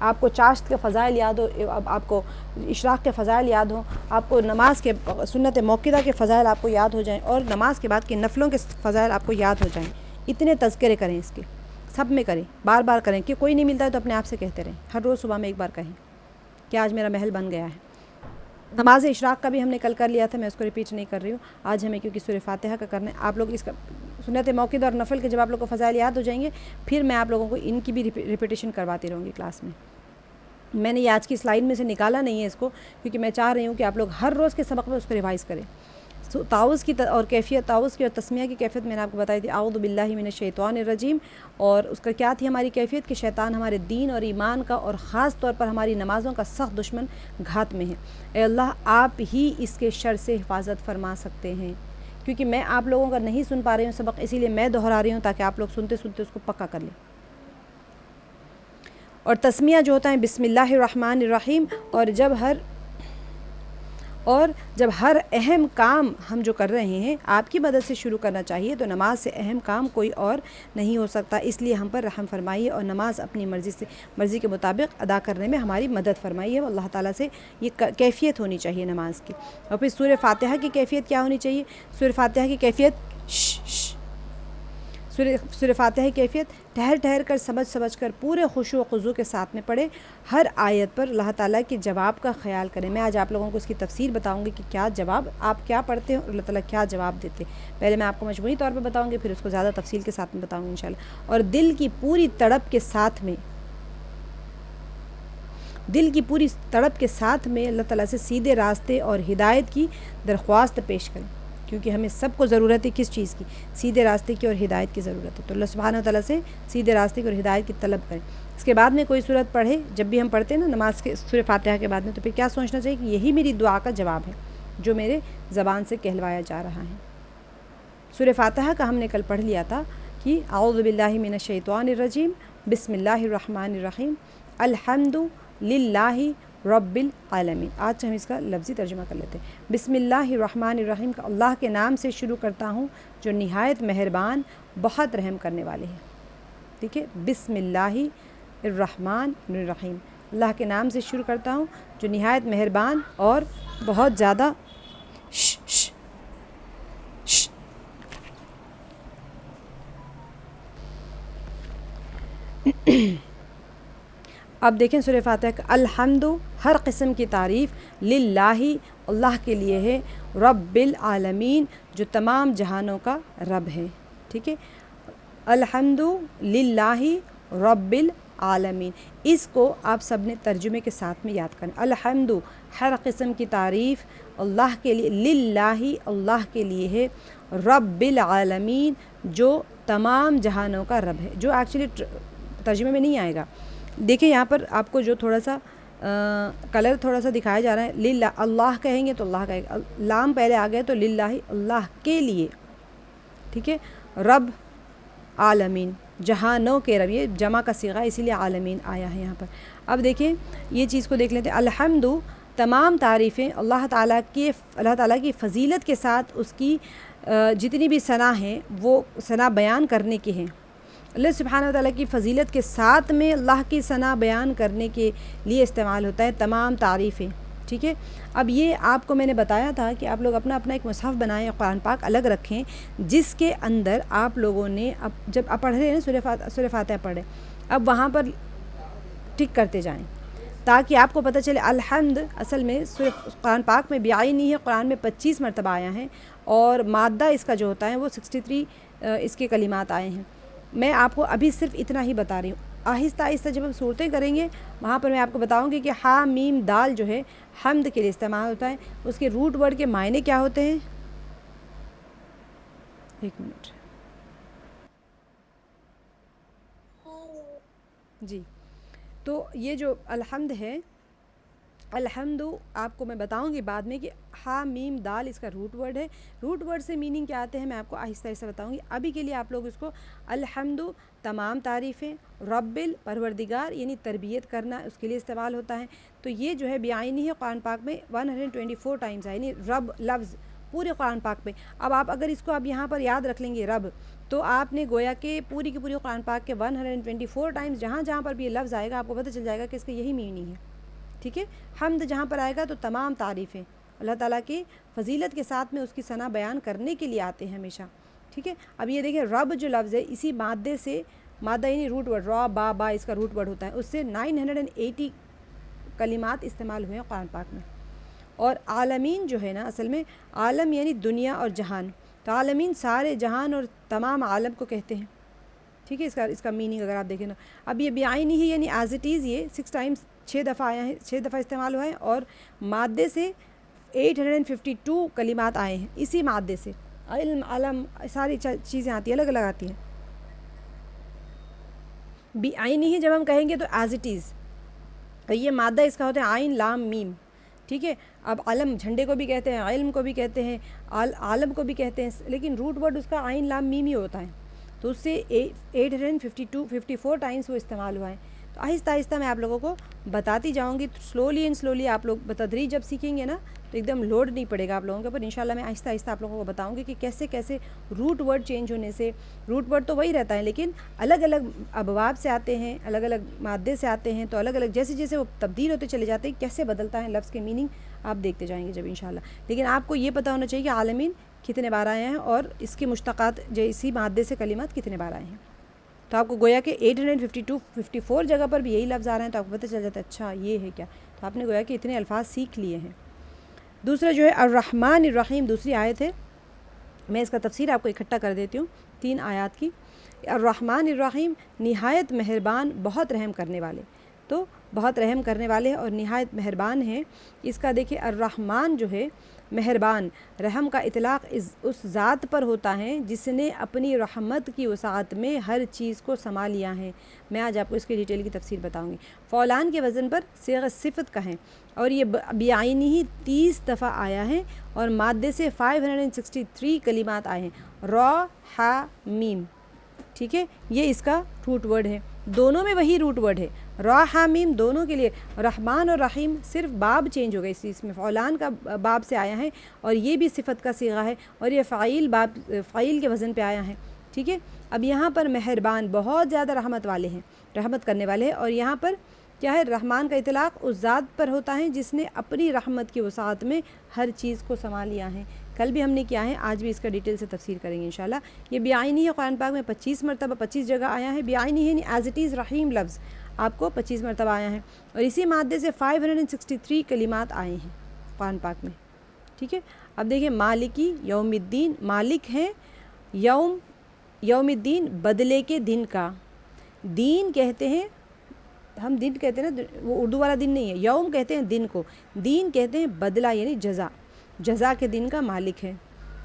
آپ کو چاشت کے فضائل یاد ہو، آپ کو اشراق کے فضائل یاد ہوں، آپ کو نماز کے سنت موقدہ کے فضائل آپ کو یاد ہو جائیں، اور نماز کے بعد کے نفلوں کے فضائل آپ کو یاد ہو جائیں۔ اتنے تذکرے کریں، اس کے سب میں کریں، بار بار کریں، کہ کوئی نہیں ملتا ہے تو اپنے آپ سے کہتے رہیں، ہر روز صبح میں ایک بار کہیں کہ آج میرا محل بن گیا ہے۔ نماز اشراق کا بھی ہم نے کل کر لیا تھا، میں اس کو ریپیٹ نہیں کر رہی ہوں، آج ہمیں کیونکہ سورہ فاتحہ کا کرنا ہے۔ آپ لوگ اس کا سنت موقدہ اور نفل کے جب آپ لوگ کو فضائل یاد ہو جائیں گے، پھر میں آپ لوگوں کو ان کی بھی ریپیٹیشن کرواتی رہوں گی کلاس میں۔ میں نے یہ آج کی سلائڈ میں سے نکالا نہیں ہے اس کو، کیونکہ میں چاہ رہی ہوں کہ آپ لوگ ہر روز کے سبق میں اس کو ریوائز کریں۔ تعوذ کی اور کیفیت، تعوذ کی اور تسمیہ کی کیفیت میں نے آپ کو بتائی تھی، اعوذ باللہ من الشیطان الرجیم، اور اس کا کیا تھی ہماری کیفیت کہ شیطان ہمارے دین اور ایمان کا اور خاص طور پر ہماری نمازوں کا سخت دشمن گھات میں ہے، اے اللہ آپ ہی اس کے شر سے حفاظت فرما سکتے ہیں۔ کیونکہ میں آپ لوگوں کا نہیں سن پا رہی ہوں سبق، اسی لیے میں دہرا رہی ہوں تاکہ آپ لوگ سنتے سنتے اس کو پکا کر لیں۔ اور تسمیہ جو ہوتا ہے بسم اللہ الرحمن الرحیم، اور جب ہر اہم کام ہم جو کر رہے ہیں آپ کی مدد سے شروع کرنا چاہیے، تو نماز سے اہم کام کوئی اور نہیں ہو سکتا، اس لیے ہم پر رحم فرمائیے اور نماز اپنی مرضی کے مطابق ادا کرنے میں ہماری مدد فرمائیے۔ اللہ تعالیٰ سے یہ کیفیت ہونی چاہیے نماز کی۔ اور پھر سورہ فاتحہ کی کیفیت کیا ہونی چاہیے؟ سورہ فاتحہ کی کیفیت سورہ فاتحہ کی کیفیت ٹھہر ٹھہر کر سمجھ کر پورے خشوع و خضوع کے ساتھ میں پڑھے، ہر آیت پر اللہ تعالیٰ کے جواب کا خیال کریں۔ میں آج آپ لوگوں کو اس کی تفسیر بتاؤں گی کہ کیا جواب آپ کیا پڑھتے ہیں اور اللہ تعالیٰ کیا جواب دیتے ہیں۔ پہلے میں آپ کو مجموعی طور پہ بتاؤں گی، پھر اس کو زیادہ تفصیل کے ساتھ میں بتاؤں گی انشاءاللہ۔ اور دل کی پوری تڑپ کے ساتھ میں اللہ تعالیٰ سے سیدھے راستے اور ہدایت کی درخواست پیش کریں، کیونکہ ہمیں سب کو ضرورت ہے کس چیز کی؟ سیدھے راستے کی اور ہدایت کی ضرورت ہے، تو اللہ سبحانہ و تعالیٰ سے سیدھے راستے کی اور ہدایت کی طلب کریں۔ اس کے بعد میں کوئی صورت پڑھے، جب بھی ہم پڑھتے ہیں نا نماز کے سورہ فاتحہ کے بعد میں، تو پھر کیا سوچنا چاہیے کہ یہی میری دعا کا جواب ہے جو میرے زبان سے کہلوایا جا رہا ہے۔ سورہ فاتحہ کا ہم نے کل پڑھ لیا تھا کہ اعوذ باللہ من الشیطان الرجیم، بسم اللہ الرحمن الرحیم، الحمد للہ رب العالمین۔ آج ہم اس کا لفظی ترجمہ کر لیتے ہیں۔ بسم اللہ الرحمن الرحیم کا اللہ کے نام سے شروع کرتا ہوں جو نہایت مہربان بہت رحم کرنے والے ہیں۔ ٹھیک ہے، بسم اللہ الرحمن الرحیم، اللہ کے نام سے شروع کرتا ہوں جو نہایت مہربان اور بہت زیادہ اب دیکھیں سورہ فاتحہ کا الحمد، ہر قسم کی تعریف، للہ اللہ کے لیے ہے، رب العالمین جو تمام جہانوں کا رب ہے۔ ٹھیک ہے، الحمد للہ رب العالمین، اس کو آپ سب نے ترجمے کے ساتھ میں یاد کرنا۔ الحمد ہر قسم کی تعریف اللہ کے لیے، للہ اللہ کے لیے ہے، رب العالمین جو تمام جہانوں کا رب ہے، جو ایکچولی ترجمے میں نہیں آئے گا۔ دیکھیں یہاں پر آپ کو جو تھوڑا سا کلر تھوڑا سا دکھایا جا رہا ہے، للہ اللہ کہیں گے تو اللہ کہے گا، لام پہلے آ گئے تو للہ اللہ کے لیے۔ ٹھیک ہے، رب عالمین جہانوں کے رب، یہ جمع کا صیغہ اسی لیے عالمین آیا ہے یہاں پر۔ اب دیکھیں یہ چیز کو دیکھ لیتے ہیں، الحمد تمام تعریفیں اللہ تعالیٰ کی فضیلت کے ساتھ اس کی جتنی بھی ثنا ہیں وہ ثنا بیان کرنے کے ہیں۔ اللہ سبحانہ و تعالیٰ کی فضیلت کے ساتھ میں اللہ کی ثنا بیان کرنے کے لیے استعمال ہوتا ہے تمام تعریفیں۔ ٹھیک ہے، اب یہ آپ کو میں نے بتایا تھا کہ آپ لوگ اپنا ایک مصحف بنائیں، قرآن پاک الگ رکھیں، جس کے اندر آپ لوگوں نے جب آپ پڑھ رہے ہیں سورہ فاتحہ پڑھیں، اب وہاں پر ٹک کرتے جائیں تاکہ آپ کو پتہ چلے الحمد اصل میں قرآن پاک میں بیائی نہیں ہے، قرآن میں 25 مرتبہ آیا ہے، اور مادہ اس کا جو ہوتا ہے وہ 63 اس کے کلمات آئے ہیں۔ میں آپ کو ابھی صرف اتنا ہی بتا رہی ہوں، آہستہ آہستہ جب ہم صورتیں کریں گے وہاں پر میں آپ کو بتاؤں گی کہ ہا میم دال جو ہے حمد کے لیے استعمال ہوتا ہے، اس کے روٹ ورڈ کے معنی کیا ہوتے ہیں۔ ایک منٹ جی، تو یہ جو الحمد ہے، الحمد آپ کو میں بتاؤں گی بعد میں کہ ہا میم دال اس کا روٹ ورڈ ہے، روٹ ورڈ سے میننگ کیا آتے ہیں میں آپ کو آہستہ آہستہ بتاؤں گی۔ ابھی کے لیے آپ لوگ اس کو الحمد تمام تعریفیں، رب پروردگار یعنی تربیت کرنا اس کے لیے استعمال ہوتا ہے، تو یہ جو ہے بیائی ہے قرآن پاک میں 124 ٹائمز ہے، یعنی رب لفظ پورے قرآن پاک میں۔ اب آپ اگر اس کو اب یہاں پر یاد رکھ لیں گے رب، تو آپ نے گویا کہ پوری کی پوری قرآن پاک کے 124 ٹائمز جہاں جہاں پر بھی یہ لفظ آئے گا آپ کو پتہ چل جائے گا کہ اس کا یہی میننگ ہے۔ ٹھیک ہے، حمد جہاں پر آئے گا تو تمام تعریفیں اللہ تعالیٰ کی فضیلت کے ساتھ میں اس کی ثنا بیان کرنے کے لیے آتے ہیں ہمیشہ۔ ٹھیک ہے، اب یہ دیکھیں رب جو لفظ ہے اسی مادے سے، مادہ یعنی روٹ ورڈ، را با اس کا روٹ ورڈ ہوتا ہے، اس سے 980 کلمات استعمال ہوئے ہیں قرآن پاک میں۔ اور عالمین جو ہے نا اصل میں عالم یعنی دنیا اور جہان، تو عالمین سارے جہان اور تمام عالم کو کہتے ہیں۔ ٹھیک ہے، اس کا میننگ اگر آپ دیکھیں نا، اب یہ بیائی نہیں ہے یعنی ایز اٹ از یہ 6 ٹائمز 6 دفعہ آیا ہے، 6 دفعہ استعمال ہوا ہے، اور مادے سے 852 کلمات آئے ہیں اسی مادے سے. علم، علم، ساری چیزیں آتی ہیں، الگ الگ آتی ہیں. بعینہ ہی جب ہم کہیں گے تو ایز اٹ از، یہ مادہ اس کا ہوتا ہے عین لام میم. ٹھیک ہے. اب علم جھنڈے کو بھی کہتے ہیں، علم کو بھی کہتے ہیں، عالم کو بھی کہتے ہیں، لیکن روٹ ورڈ اس کا عین لام میم ہی ہوتا ہے. تو اس سے 854 ٹائمس وہ استعمال ہوا ہے. تو آہستہ آہستہ میں آپ لوگوں کو بتاتی جاؤں گی. سلولی اینڈ سلولی آپ لوگ بتدریج جب سیکھیں گے نا تو ایک دم لوڈ نہیں پڑے گا آپ لوگوں کے اوپر. انشاءاللہ میں آہستہ آہستہ آپ لوگوں کو بتاؤں گی کہ کیسے کیسے روٹ ورڈ چینج ہونے سے، روٹ ورڈ تو وہی رہتا ہے لیکن الگ الگ ابواب سے آتے ہیں، الگ الگ مادے سے آتے ہیں، تو الگ الگ جیسے جیسے وہ تبدیل ہوتے چلے جاتے ہیں کیسے بدلتا ہے لفظ کے میننگ آپ دیکھتے جائیں گے جب انشاءاللہ. لیکن آپ کو یہ پتہ ہونا چاہیے کہ عالمین کتنے بار آئے ہیں اور اس کے مشتقات جو اسی مادے سے کلمات کتنے بار آئے ہیں. تو آپ کو گویا کہ 854 جگہ پر بھی یہی لفظ آ رہے ہیں تو آپ کو پتہ چل جاتا ہے اچھا یہ ہے کیا. تو آپ نے گویا کہ اتنے الفاظ سیکھ لیے ہیں. دوسرا جو ہے الرحمن الرحیم دوسری آیت ہے. میں اس کا تفسیر آپ کو اکٹھا کر دیتی ہوں 3 آیات کی. الرحمن الرحیم نہایت مہربان بہت رحم کرنے والے. تو بہت رحم کرنے والے اور نہایت مہربان ہیں. اس کا دیکھیں الرحمن جو ہے مہربان، رحم کا اطلاق اس ذات پر ہوتا ہے جس نے اپنی رحمت کی وسعت میں ہر چیز کو سما لیا ہے. میں آج آپ کو اس کی ڈیٹیل کی تفسیر بتاؤں گی. فعلان کے وزن پر صیغہ صفت کا ہے اور یہ بعینہ ہی 30 دفعہ آیا ہے اور مادے سے 563 کلمات آئے ہیں. را ح میم. ٹھیک ہے. یہ اس کا روٹ ورڈ ہے. دونوں میں وہی روٹ ورڈ ہے. را ح میم دونوں کے لیے. رحمان اور رحیم صرف باب چینج ہو گئی اس میں فعلان کا باب سے آیا ہے اور یہ بھی صفت کا صیغہ ہے اور یہ فعیل کے وزن پہ آیا ہے. ٹھیک ہے. اب یہاں پر مہربان بہت زیادہ رحمت والے ہیں، رحمت کرنے والے ہیں. اور یہاں پر کیا ہے؟ رحمان کا اطلاق اس ذات پر ہوتا ہے جس نے اپنی رحمت کی وسعت میں ہر چیز کو سما لیا ہے. کل بھی ہم نے کیا ہے، آج بھی اس کا ڈیٹیل سے تفسیر کریں گے انشاءاللہ. یہ بعینہ ہے قرآن پاک میں 25 مرتبہ 25 جگہ آیا ہے. بعینہ یعنی ایز اٹ از رحیم لفظ آپ کو 25 مرتبہ آیا ہے اور اسی مادے سے 563 کلمات آئے ہیں قرآن پاک میں. ٹھیک ہے. اب دیکھیں مالکی یوم الدین، مالک ہیں یوم الدین بدلے کے دن کا. دین کہتے ہیں ہم، دن کہتے ہیں نا، وہ اردو والا دن نہیں ہے. یوم کہتے ہیں دن کو، دین کہتے ہیں بدلہ یعنی جزا. جزا کے دن کا مالک ہے.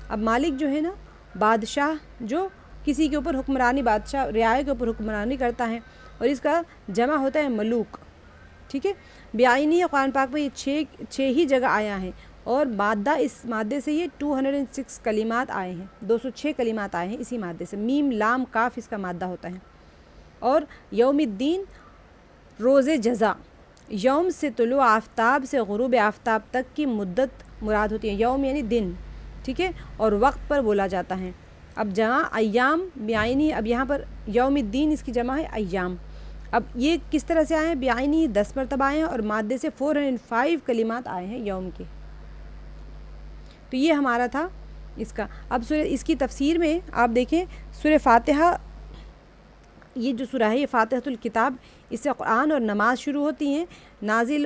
اب مالک جو ہے نا بادشاہ جو کسی کے اوپر حکمرانی، بادشاہ رعایا کے اوپر حکمرانی کرتا ہے اور اس کا جمع ہوتا ہے ملوک. ٹھیک ہے. بعینہ قرآن پاک میں یہ 6 ہی جگہ آیا ہے اور مادہ اس مادے سے یہ 206 کلمات آئے ہیں. 206 کلمات آئے ہیں اسی مادے سے. میم لام کاف اس کا مادہ ہوتا ہے. اور یوم الدین روز جزا، یوم سے طلوع آفتاب سے غروب آفتاب تک کی مدت مراد ہوتی ہے. یوم یعنی دن. ٹھیک ہے. اور وقت پر بولا جاتا ہے. اب جہاں ایام بعینہ، اب یہاں پر یوم الدین اس کی جمع ہے ایام. اب یہ کس طرح سے آئے ہیں؟ بعینہ 10 مرتبہ آئے ہیں اور مادے سے 405 کلمات آئے ہیں یوم کے. تو یہ ہمارا تھا اس کا. اب اس کی تفسیر میں آپ دیکھیں سورہ فاتحہ، یہ جو سورہ ہے یہ فاتحۃ الکتاب، اس سے قرآن اور نماز شروع ہوتی ہیں. نازل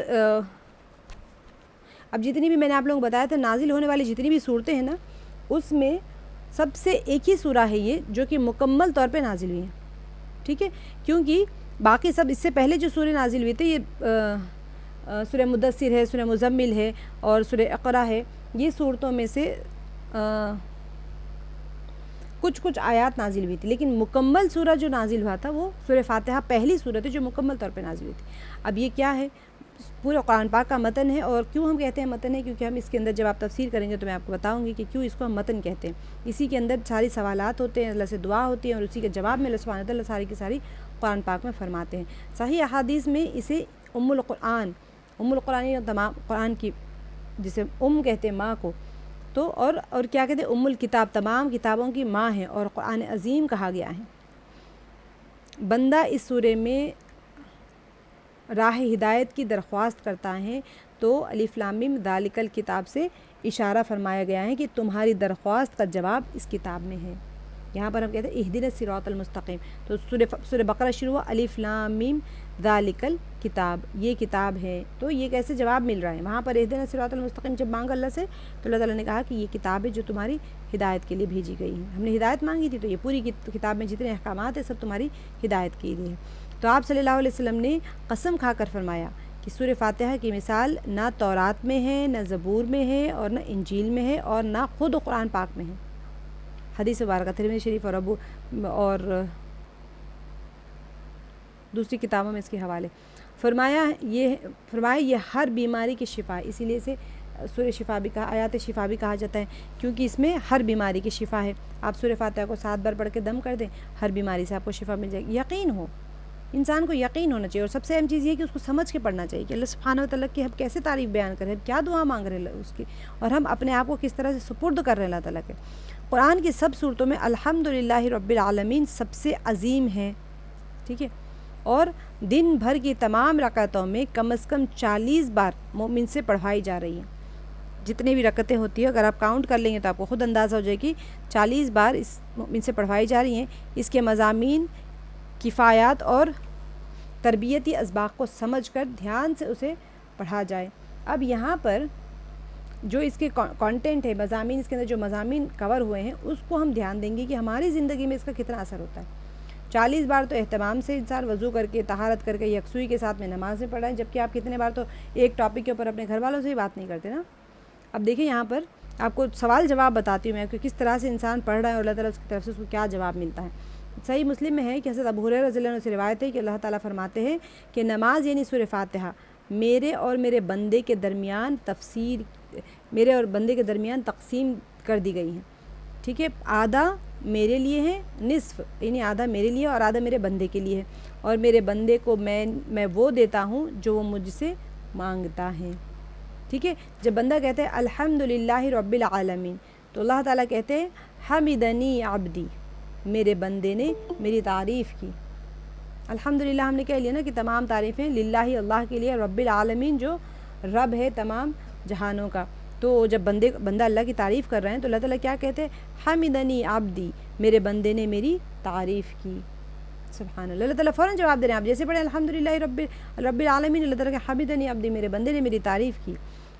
اب جتنی بھی میں نے آپ لوگوں کو بتایا تھا نازل ہونے والی جتنی بھی صورتیں ہیں نا، اس میں سب سے ایک ہی سورہ ہے یہ جو کہ مکمل طور پہ نازل ہوئی ہیں. ٹھیک ہے. کیونکہ باقی سب اس سے پہلے جو سورہ نازل ہوئی تھے یہ سورہ مدثر ہے، سورہ مزمل ہے اور سورہ اقرا ہے. یہ صورتوں میں سے کچھ آیات نازل ہوئی تھی، لیکن مکمل سورہ جو نازل ہوا تھا وہ سورہ فاتحہ پہلی سورت ہے جو مکمل طور پہ نازل ہوئی تھی. اب یہ کیا ہے؟ پورے قرآن پاک کا متن ہے. اور کیوں ہم کہتے ہیں متن ہے؟ کیونکہ ہم اس کے اندر جب آپ تفسیر کریں گے تو میں آپ کو بتاؤں گی کہ کیوں اس کو ہم متن کہتے ہیں. اسی کے اندر ساری سوالات ہوتے ہیں، اللہ سے دعا ہوتی ہے اور اسی کے جواب میں اللہ سبحانہ وتعالیٰ ساری کی ساری قرآن پاک میں فرماتے ہیں. صحیح احادیث میں اسے ام القرآن یا تمام قرآن کی، جسے کہتے ہیں ماں کو، تو اور کیا کہتے ہیں الکتاب، تمام کتابوں کی ماں ہے اور قرآن عظیم کہا گیا ہے. بندہ اس سورے میں راہ ہدایت کی درخواست کرتا ہے تو الف لام میم ذالک الکتاب سے اشارہ فرمایا گیا ہے کہ تمہاری درخواست کا جواب اس کتاب میں ہے. یہاں پر ہم کہتے ہیں اہدنا الصراط المستقیم. تو سورہ بقرہ شروع ہوا الف لام میم ذالک الکتاب، یہ کتاب ہے. تو یہ کیسے جواب مل رہا ہے؟ وہاں پر اہدنا الصراط المستقیم جب مانگا اللہ سے تو اللہ تعالیٰ نے کہا کہ یہ کتاب ہے جو تمہاری ہدایت کے لیے بھیجی گئی ہے. ہم نے ہدایت مانگی تھی تو یہ پوری کتاب میں جتنے احکامات ہیں سب تمہاری ہدایت کے لیے. تو آپ صلی اللہ علیہ وسلم نے قسم کھا کر فرمایا کہ کہ سورہ فاتحہ کی مثال نہ تورات میں ہے، نہ زبور میں ہے، اور نہ انجیل میں ہے، اور نہ خود قرآن پاک میں ہے۔ حدیث مبارکہ ترمذی شریف اور دوسری کتابوں میں اس کے حوالے فرمایا یہ ہر بیماری کی شفا ہے، اسی لیے اسے سورہ شفا بھی کہا، آیات شفا بھی کہا جاتا ہے، کیونکہ اس میں ہر بیماری کی شفا ہے۔ آپ سورہ فاتحہ کو 7 بار پڑھ کے دم کر دیں، ہر بیماری سے آپ کو شفا مل جائے گی۔ یقین ہو، انسان کو یقین ہونا چاہیے، اور سب سے اہم چیز یہ ہے کہ اس کو سمجھ کے پڑھنا چاہیے کہ اللہ سبحانہ و تعالیٰ کی ہم کیسے تعریف بیان کر رہے ہیں، کیا دعا مانگ رہے ہیں اس کی، اور ہم اپنے آپ کو کس طرح سے سپرد کر رہے ہیں اللہ تعالیٰ کے۔ قرآن کی سب صورتوں میں الحمدللہ رب العالمین سب سے عظیم ہے، ٹھیک ہے، اور دن بھر کی تمام رکعتوں میں کم از کم 40 بار مومن سے پڑھوائی جا رہی ہیں۔ جتنے بھی رکعتیں ہوتی ہیں اگر آپ کاؤنٹ کر لیں گے تو آپ کو خود اندازہ ہو جائے کہ 40 بار اس مومن سے پڑھوائی جا رہی ہیں۔ اس کے مضامین، کفایات اور تربیتی اسباق کو سمجھ کر دھیان سے اسے پڑھا جائے۔ اب یہاں پر جو اس کے کانٹینٹ ہے، مضامین، اس کے اندر جو مضامین کور ہوئے ہیں اس کو ہم دھیان دیں گے کہ ہماری زندگی میں اس کا کتنا اثر ہوتا ہے۔ 40 بار تو اہتمام سے انسان وضو کر کے، طہارت کر کے، یکسوئی کے ساتھ میں نماز میں پڑھائیں، جبکہ آپ کتنے بار تو ایک ٹاپک کے اوپر اپنے گھر والوں سے ہی بات نہیں کرتے نا۔ اب دیکھیں یہاں پر آپ کو سوال جواب بتاتی ہوں میں کہ کس طرح سے انسان پڑھ رہا ہے اور اللہ تعالیٰ اس کی طرف سے اس کو کیا جواب ملتا ہے۔ صحیح مسلم میں ہے کہ حضرت ابو ہریرہ رضی اللہ عنہ سے روایت ہے کہ اللہ تعالیٰ فرماتے ہیں کہ نماز یعنی سورہ فاتحہ میرے اور میرے بندے کے درمیان تقسیم کر دی گئی ہیں، ٹھیک ہے، آدھا میرے لیے ہے، نصف یعنی آدھا میرے لیے اور آدھا میرے بندے کے لیے ہے، اور میرے بندے کو میں وہ دیتا ہوں جو وہ مجھ سے مانگتا ہے، ٹھیک ہے۔ جب بندہ کہتے ہیں الحمدللہ رب العالمین تو اللہ تعالیٰ کہتے ہیں حمدنی عبدی، میرے بندے نے میری تعریف کی۔ الحمدللہ ہم نے کہہ لیا نا کہ تمام تعریفیں للہ اللہ کے لیے، رب العالمین جو رب ہے تمام جہانوں کا۔ تو جب بندہ اللہ کی تعریف کر رہے ہیں تو اللہ تعالیٰ کیا کہتے ہیں حمدنی عبدی، میرے بندے نے میری تعریف کی۔ سبحان اللہ، اللہ تعالیٰ فوراً جواب دے رہے ہیں، آپ جیسے پڑھیں الحمدللہ رب العالمین، اللہ تعالیٰ کہ حمدنی عبدی، میرے بندے نے میری تعریف کی۔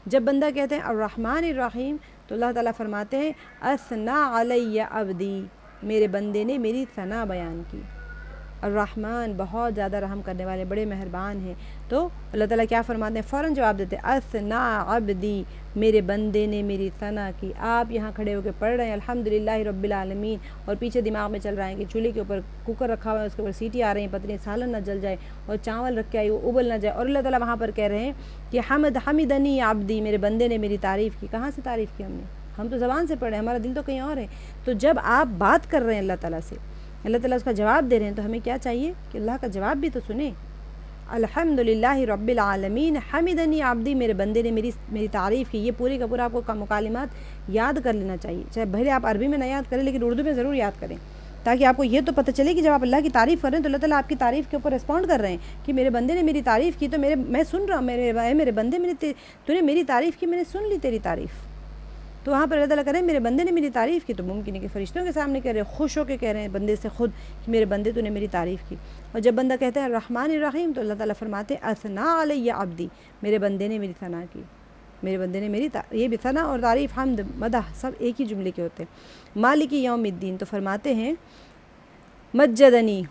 جب بندہ کہتے ہیں الرحمن الرحیم تو اللہ تعالیٰ فرماتے ہیں اثنا علی عبدی، میرے بندے نے میری ثنا بیان کی۔ الرحمن بہت زیادہ رحم کرنے والے، بڑے مہربان ہیں، تو اللہ تعالیٰ کیا فرماتے ہیں، فوراً جواب دیتے ہیں اثنا عبدی، میرے بندے نے میری ثنا کی۔ آپ یہاں کھڑے ہو کے پڑھ رہے ہیں الحمدللہ رب العالمین، اور پیچھے دماغ میں چل رہا ہے کہ چولہے کے اوپر کوکر رکھا ہوا ہے، اس کے اوپر سیٹی آ رہی ہیں، پتہ نہیں سالن نہ جل جائے اور چاول رکھ کے آئی وہ ابل نہ جائے، اور اللہ تعالیٰ وہاں پر کہہ رہے ہیں کہ حمدنی عبدی، میرے بندے نے میری تعریف کی۔ کہاں سے تعریف کی ہم تو زبان سے پڑھ رہے ہیں، ہمارا دل تو کہیں اور ہے۔ تو جب آپ بات کر رہے ہیں اللہ تعالیٰ سے، اللہ تعالیٰ اس کا جواب دے رہے ہیں، تو ہمیں کیا چاہیے کہ اللہ کا جواب بھی تو سنیں۔ الحمدللہ رب العالمین حمدنی عبدی، میرے بندے نے میری تعریف کی۔ یہ پورے کا پورا آپ کو مکالمات یاد کر لینا چاہیے، چاہے بھلے آپ عربی میں نہ یاد کریں لیکن اردو میں ضرور یاد کریں، تاکہ آپ کو یہ تو پتہ چلے کہ جب آپ اللہ کی تعریف کر رہے ہیں تو اللہ تعالیٰ آپ کی تعریف کے اوپر رسپونڈ کر رہے ہیں کہ میرے بندے نے میری تعریف کی، تو میں سن رہا ہوں، میرے بندے تو نے میری تعریف کی، میں نے سن لی تیری تعریف۔ تو وہاں پر اللہ تعالیٰ کہہ رہے ہیں میرے بندے نے میری تعریف کی، تو ممکن ہے کہ فرشتوں کے سامنے کہہ رہے ہیں، خوش ہو کے کہہ رہے ہیں بندے سے خود کہ میرے بندے تو نے میری تعریف کی۔ اور جب بندہ کہتا ہے الرحمن الرحیم تو اللہ تعالیٰ فرماتے ہیں اثنا علی عبدی، میرے بندے نے میری ثنا کی، میرے بندے نے یہ بھی ثنا اور تعریف، حمد، مدح سب ایک ہی جملے کے ہوتے ہیں۔ مالک یوم الدین تو فرماتے ہیں مجدنی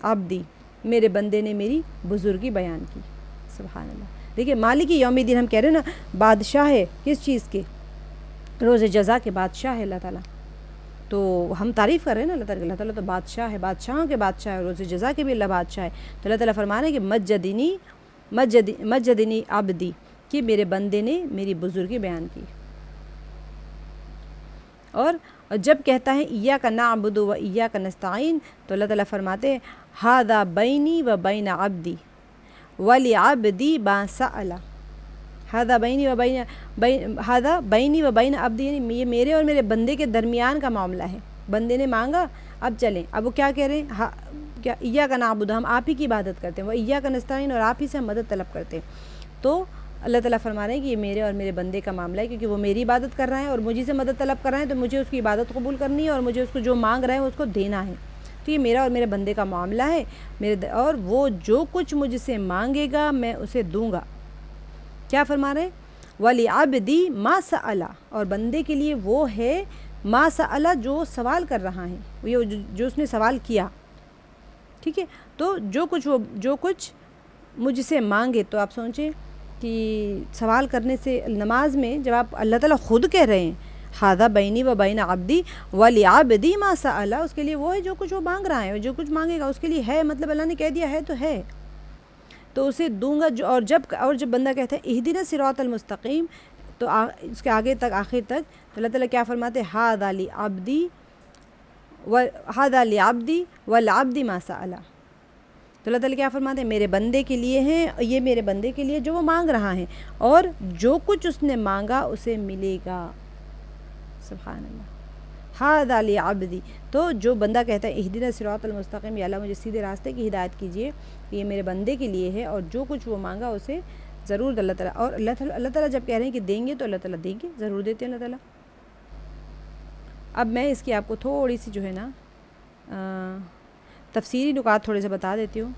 عبدی، میرے بندے نے میری بزرگی بیان کی۔ سبحان اللہ، دیکھیے مالک یوم الدین ہم کہہ رہے ہیں نا، بادشاہ ہے کس چیز کے، روز جزا کے بادشاہ ہے اللہ تعالیٰ، تو ہم تعریف کر رہے ہیں نا اللہ تعالیٰ تو بادشاہ ہے، بادشاہوں کے بادشاہ ہے، روز جزا کے بھی اللہ بادشاہ ہے۔ تو اللہ تعالیٰ فرما رہے ہیں کہ مجدنی عبدی، کہ میرے بندے نے میری بزرگی بیان کی۔ اور جب کہتا ہے ایاک نعبد و ایاک نستعین تو اللہ تعالیٰ فرماتے ہیں ھذا بینی و بین عبدی ولعبدی ما سأل، ھذا بینی و بین عبدی، یعنی یہ میرے اور میرے بندے کے درمیان کا معاملہ ہے، بندے نے مانگا، اب چلیں، اب وہ کیا کہہ رہے ہیں، کیا ایاک نعبد، ہم آپ ہی کی عبادت کرتے ہیں، وہ ایاک نستعین، اور آپ ہی سے ہم مدد طلب کرتے ہیں۔ تو اللہ تعالیٰ فرما رہے ہیں کہ یہ میرے اور میرے بندے کا معاملہ ہے، کیونکہ وہ میری عبادت کر رہا ہے اور مجھے سے مدد طلب کر رہا ہے، تو مجھے اس کی عبادت قبول کرنی ہے اور مجھے اس کو جو مانگ رہا ہے اس کو دینا ہے۔ تو یہ میرا اور میرے بندے کا معاملہ ہے، اور وہ جو کچھ مجھ سے مانگے گا میں اسے دوں گا۔ کیا فرما رہے ہیں، وَلِعَبْدِي مَا سَأَلَ، اور بندے کے لیے وہ ہے ما سأل، جو سوال کر رہا ہے، جو اس نے سوال کیا، ٹھیک ہے۔ تو جو کچھ مجھ سے مانگے. تو آپ سوچیں کہ سوال کرنے سے نماز میں جب آپ اللہ تعالیٰ خود کہہ رہے ہیں ھذا بینی و بین عبدی ولعبدی ما سأل، اس کے لیے وہ ہے جو کچھ وہ مانگ رہا ہے، جو کچھ مانگے گا اس کے لیے ہے، مطلب اللہ نے کہہ دیا ہے تو ہے، تو اسے دوں گا. اور جب بندہ کہتا ہے اہدنا الصراط المستقیم، تو اس کے آگے تک آخر تک تو اللہ تعالیٰ کیا فرماتے ہیں ھذا لعبدی ولعبد ما سأل. تو اللہ تعالیٰ کیا فرماتے ہیں میرے بندے کے لیے ہیں، یہ میرے بندے کے لیے جو وہ مانگ رہا ہے، اور جو کچھ اس نے مانگا اسے ملے گا. سبحان اللہ. ھذا لعبدی، تو جو بندہ کہتا ہے اہدنا الصراط المستقیم، یا اللہ مجھے سیدھے راستے کی ہدایت کیجیے، یہ میرے بندے کے لیے ہے، اور جو کچھ وہ مانگا اسے ضرور اللہ تعالیٰ. اور اللہ تعالیٰ جب کہہ رہے ہیں کہ دیں گے تو اللہ تعالیٰ دیں گے، ضرور دیتے ہیں اللہ تعالیٰ. اب میں اس کی آپ کو تھوڑی سی جو ہے نا تفسیری نکات تھوڑے سے بتا دیتی ہوں.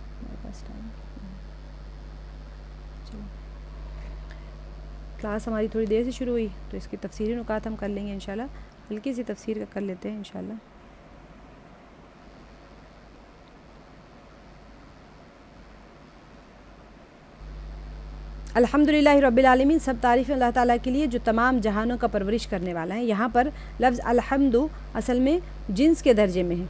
کلاس ہماری تھوڑی دیر سے شروع ہوئی تو اس کی تفسیری نکات ہم کر لیں گے انشاءاللہ. ہلکی سی تفسیر کر لیتے ہیں انشاءاللہ. الحمدللہ رب العالمین، سب تعریف اللہ تعالیٰ کے لیے جو تمام جہانوں کا پرورش کرنے والا ہے. یہاں پر لفظ الحمد اصل میں جنس کے درجے میں ہے،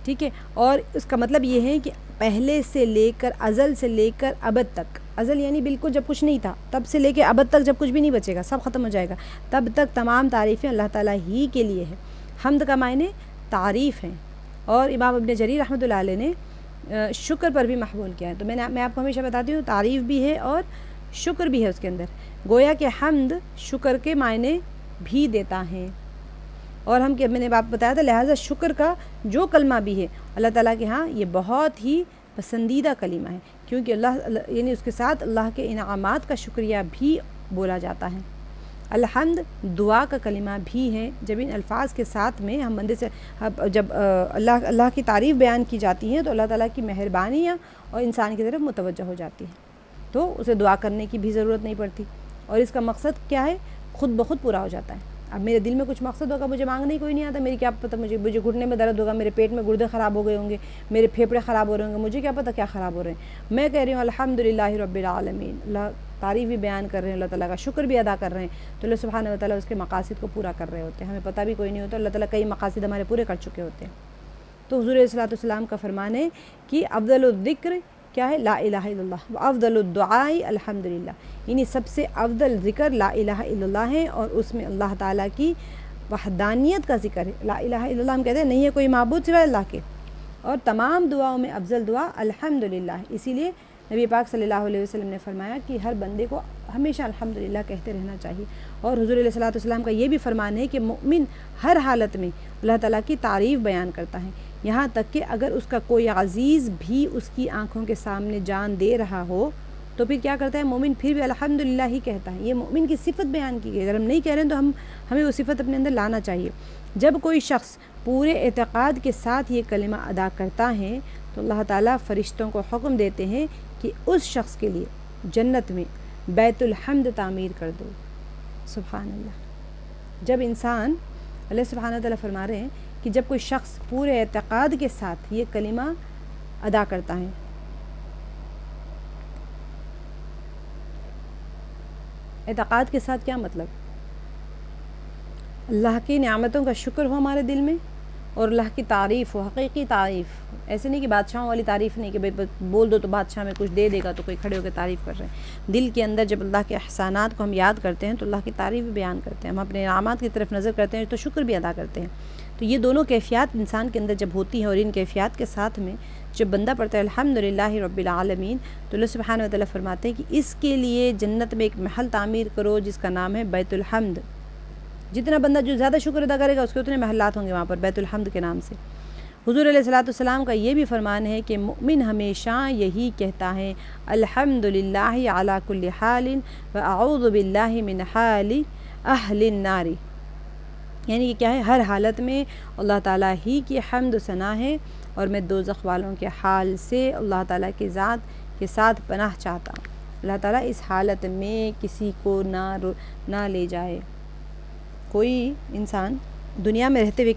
ٹھیک ہے، اور اس کا مطلب یہ ہے کہ پہلے سے لے کر ازل سے لے کر ابد تک، ازل یعنی بالکل جب کچھ نہیں تھا، تب سے لے کے ابد تک جب کچھ بھی نہیں بچے گا، سب ختم ہو جائے گا، تب تک تمام تعریفیں اللہ تعالیٰ ہی کے لیے ہے. حمد کا معنی تعریف ہیں، اور امام ابن جریر رحمۃ اللہ علیہ نے شکر پر بھی محمول کیا ہے. تو میں آپ کو ہمیشہ بتاتی ہوں تعریف بھی ہے اور شکر بھی ہے اس کے اندر. گویا کہ حمد شکر کے معنی بھی دیتا ہے، اور میں نے آپ بتایا تھا لہٰذا شکر کا جو کلمہ بھی ہے اللہ تعالیٰ کے ہاں یہ بہت ہی پسندیدہ کلمہ ہے، کیونکہ اللہ یعنی اس کے ساتھ اللہ کے انعامات کا شکریہ بھی بولا جاتا ہے. الحمد دعا کا کلمہ بھی ہے. جب ان الفاظ کے ساتھ میں ہم بندے سے جب اللہ کی تعریف بیان کی جاتی ہے تو اللہ تعالیٰ کی مہربانیاں اور انسان کی طرف متوجہ ہو جاتی ہے، تو اسے دعا کرنے کی بھی ضرورت نہیں پڑتی، اور اس کا مقصد کیا ہے خود بخود پورا ہو جاتا ہے. اب میرے دل میں کچھ مقصد ہوگا، مجھے مانگنے ہی کوئی نہیں آتا، میری کیا پتہ مجھے گھٹنے میں درد ہوگا، میرے پیٹ میں گردے خراب ہو گئے ہوں گے، میرے پھیپھڑے خراب ہو رہے ہوں گے، مجھے کیا پتہ کیا خراب ہو رہے ہیں. میں کہہ رہی ہوں الحمدللہ رب العالمین، اللہ تعریف بھی بیان کر رہے ہیں، اللہ تعالیٰ کا شکر بھی ادا کر رہے ہیں، تو اللہ سبحانہ و تعالیٰ اس کے مقاصد کو پورا کر رہے ہوتے ہیں. ہمیں پتہ بھی کوئی نہیں ہوتا، اللہ تعالیٰ کئی مقاصد ہمارے پورے کر چکے ہوتے ہیں. تو حضور صلی اللہ علیہ وسلم کا فرمان ہے کہ افضل الذکر کیا ہے لا الہ الا اللہ، افضل الدعاء الحمدللہ، یعنی سب سے افضل ذکر لا الہ الا اللہ ہے، اور اس میں اللہ تعالیٰ کی وحدانیت کا ذکر ہے. لا الہ الا اللہ ہم کہتے ہیں نہیں ہے کوئی معبود سوائے اللہ کے، اور تمام دعاؤں میں افضل دعا الحمدللہ. اسی لیے نبی پاک صلی اللہ علیہ وسلم نے فرمایا کہ ہر بندے کو ہمیشہ الحمدللہ کہتے رہنا چاہیے. اور حضور علیہ الصلوۃ والسلام کا یہ بھی فرمان ہے کہ مؤمن ہر حالت میں اللہ تعالیٰ کی تعریف بیان کرتا ہے، یہاں تک کہ اگر اس کا کوئی عزیز بھی اس کی آنکھوں کے سامنے جان دے رہا ہو تو پھر کیا کرتا ہے مومن، پھر بھی الحمدللہ ہی کہتا ہے. یہ مومن کی صفت بیان کی گئی، اگر ہم نہیں کہہ رہے ہیں تو ہمیں وہ صفت اپنے اندر لانا چاہیے. جب کوئی شخص پورے اعتقاد کے ساتھ یہ کلمہ ادا کرتا ہے تو اللہ تعالیٰ فرشتوں کو حکم دیتے ہیں کہ اس شخص کے لیے جنت میں بیت الحمد تعمیر کر دو. سبحان اللہ. جب انسان، اللہ سبحانہ تعالیٰ فرما رہے ہیں کہ جب کوئی شخص پورے اعتقاد کے ساتھ یہ کلمہ ادا کرتا ہے، اعتقاد کے ساتھ کیا مطلب؟ اللہ کی نعمتوں کا شکر ہو ہمارے دل میں، اور اللہ کی تعریف ہو، حقیقی تعریف. ایسے نہیں کہ بادشاہوں والی تعریف نہیں کہ بھائی بول دو تو بادشاہ میں کچھ دے دے گا تو کوئی کھڑے ہو کے تعریف کر رہے ہیں. دل کے اندر جب اللہ کے احسانات کو ہم یاد کرتے ہیں تو اللہ کی تعریف بھی بیان کرتے ہیں، ہم اپنے انعامات کی طرف نظر کرتے ہیں تو شکر بھی ادا کرتے ہیں. تو یہ دونوں کیفیات انسان کے اندر جب ہوتی ہیں، اور ان کیفیات کے ساتھ میں جب بندہ پڑھتا ہے الحمدللہ رب العالمین، تو اللہ سبحانہ و تعالیٰ فرماتے ہیں کہ اس کے لیے جنت میں ایک محل تعمیر کرو جس کا نام ہے بیت الحمد. جتنا بندہ جو زیادہ شکر ادا کرے گا اس کے اتنے محلات ہوں گے وہاں پر بیت الحمد کے نام سے. حضور علیہ الصلوۃ والسلام کا یہ بھی فرمان ہے کہ مؤمن ہمیشہ یہی کہتا ہے الحمدللہ علی کل حال واعوذ باللہ من حال اہل النار، یعنی کہ کیا ہے ہر حالت میں اللہ تعالیٰ ہی کی حمد و ثنا ہے، اور میں دوزخ والوں کے حال سے اللہ تعالیٰ کی ذات کے ساتھ پناہ چاہتا ہوں. اللہ تعالیٰ اس حالت میں کسی کو نہ لے جائے. کوئی انسان دنیا میں رہتے ہوئے